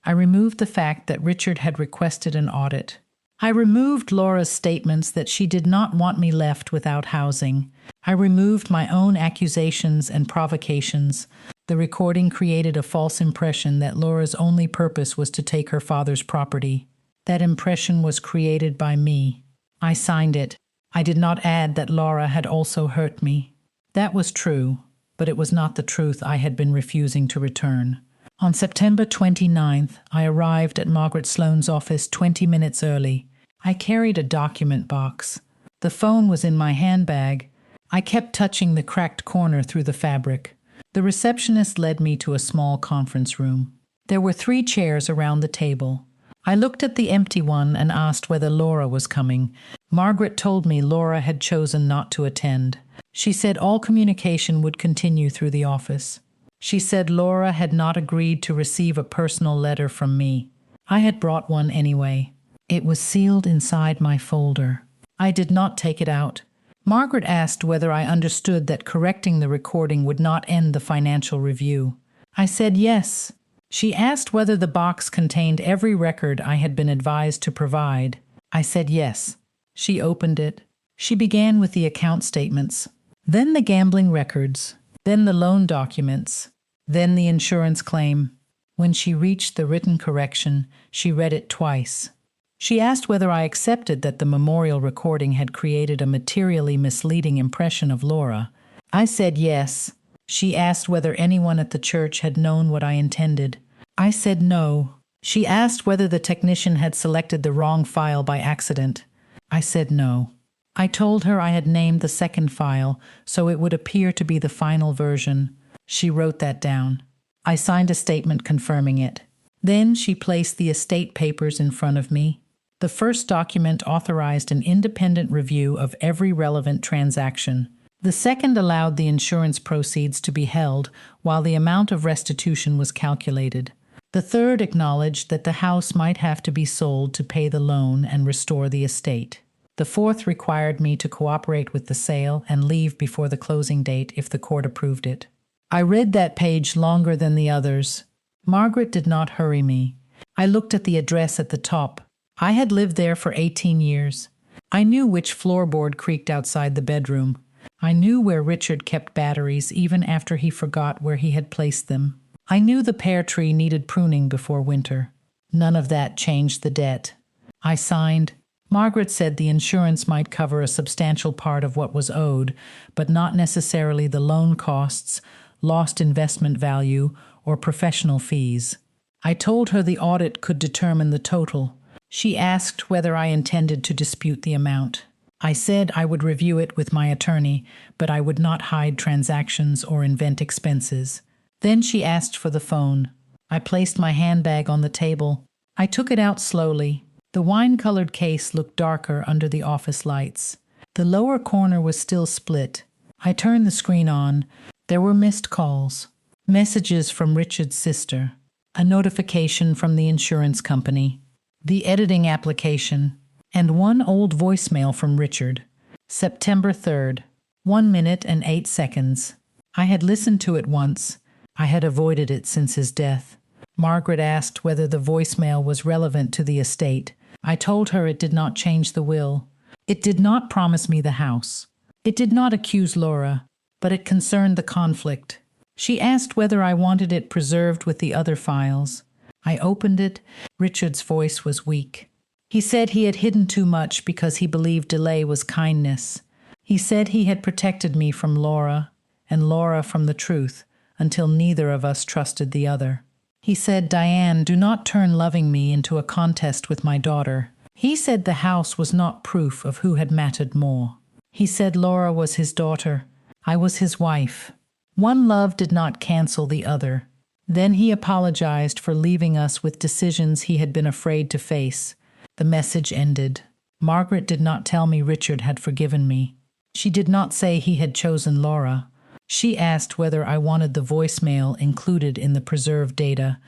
[SPEAKER 1] I removed the fact that Richard had requested an audit. I removed Laura's statements that she did not want me left without housing. I removed my own accusations and provocations. The recording created a false impression that Laura's only purpose was to take her father's property. That impression was created by me. I signed it. I did not add that Laura had also hurt me. That was true, but it was not the truth I had been refusing to return. On September 29th, I arrived at Margaret Sloane's office 20 minutes early. I carried a document box. The phone was in my handbag. I kept touching the cracked corner through the fabric. The receptionist led me to a small conference room. There were 3 chairs around the table. I looked at the empty one and asked whether Laura was coming. Margaret told me Laura had chosen not to attend. She said all communication would continue through the office. She said Laura had not agreed to receive a personal letter from me. I had brought one anyway. It was sealed inside my folder. I did not take it out. Margaret asked whether I understood that correcting the recording would not end the financial review. I said yes. She asked whether the box contained every record I had been advised to provide. I said yes. She opened it. She began with the account statements. then the gambling records, then the loan documents, then the insurance claim. When she reached the written correction, she read it twice. She asked whether I accepted that the memorial recording had created a materially misleading impression of Laura. I said yes. She asked whether anyone at the church had known what I intended. I said no. She asked whether the technician had selected the wrong file by accident. I said no. I told her I had named the second file so it would appear to be the final version. She wrote that down. I signed a statement confirming it. Then she placed the estate papers in front of me. The first document authorized an independent review of every relevant transaction. The second allowed the insurance proceeds to be held while the amount of restitution was calculated. The third acknowledged that the house might have to be sold to pay the loan and restore the estate. The fourth required me to cooperate with the sale and leave before the closing date if the court approved it. I read that page longer than the others. Margaret did not hurry me. I looked at the address at the top. I had lived there for 18 years. I knew which floorboard creaked outside the bedroom. I knew where Richard kept batteries even after he forgot where he had placed them. I knew the pear tree needed pruning before winter. None of that changed the debt. I signed. Margaret said the insurance might cover a substantial part of what was owed, but not necessarily the loan costs, lost investment value, or professional fees. I told her the audit could determine the total. She asked whether I intended to dispute the amount. I said I would review it with my attorney, but I would not hide transactions or invent expenses. Then she asked for the phone. I placed my handbag on the table. I took it out slowly. The wine-colored case looked darker under the office lights. The lower corner was still split. I turned the screen on. There were missed calls, messages from Richard's sister, a notification from the insurance company, the editing application, and one old voicemail from Richard. September 3rd, 1 minute and 8 seconds. I had listened to it once. I had avoided it since his death. Margaret asked whether the voicemail was relevant to the estate. I told her it did not change the will. It did not promise me the house. It did not accuse Laura, but it concerned the conflict. She asked whether I wanted it preserved with the other files. I opened it. Richard's voice was weak. He said he had hidden too much because he believed delay was kindness. He said he had protected me from Laura, and Laura from the truth, until neither of us trusted the other. He said, "Diane, do not turn loving me into a contest with my daughter." He said the house was not proof of who had mattered more. He said Laura was his daughter. I was his wife. One love did not cancel the other. Then he apologized for leaving us with decisions he had been afraid to face. The message ended. Margaret did not tell me Richard had forgiven me. She did not say he had chosen Laura. She asked whether I wanted the voicemail included in the preserved data.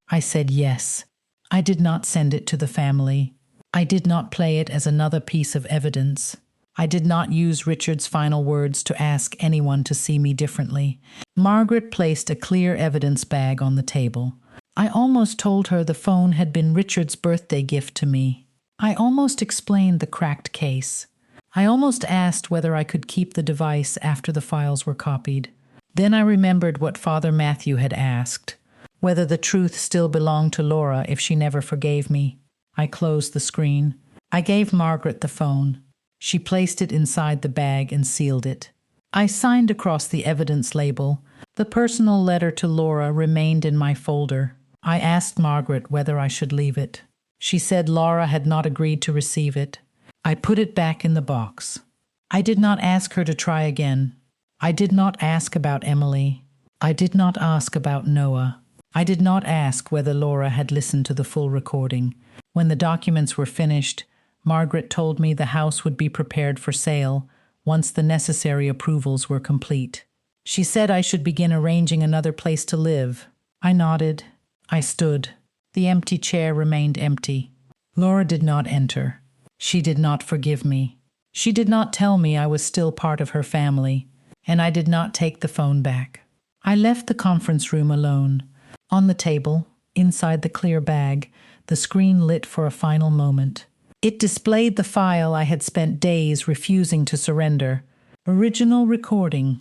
[SPEAKER 1] I said yes. I did not send it to the family. I did not play it as another piece of evidence. I did not use Richard's final words to ask anyone to see me differently. Margaret placed a clear evidence bag on the table. I almost told her the phone had been Richard's birthday gift to me. I almost explained the cracked case. I almost asked whether I could keep the device after the files were copied. Then I remembered what Father Matthew had asked, whether the truth still belonged to Laura if she never forgave me. I closed the screen. I gave Margaret the phone. She placed it inside the bag and sealed it. I signed across the evidence label. The personal letter to Laura remained in my folder. I asked Margaret whether I should leave it. She said Laura had not agreed to receive it. I put it back in the box. I did not ask her to try again. I did not ask about Emily. I did not ask about Noah. I did not ask whether Laura had listened to the full recording. When the documents were finished, Margaret told me the house would be prepared for sale once the necessary approvals were complete. She said I should begin arranging another place to live. I nodded. I stood. The empty chair remained empty. Laura did not enter. She did not forgive me. She did not tell me I was still part of her family, and I did not take the phone back. I left the conference room alone. On the table, inside the clear bag, the screen lit for a final moment. It displayed the file I had spent days refusing to surrender, Original recording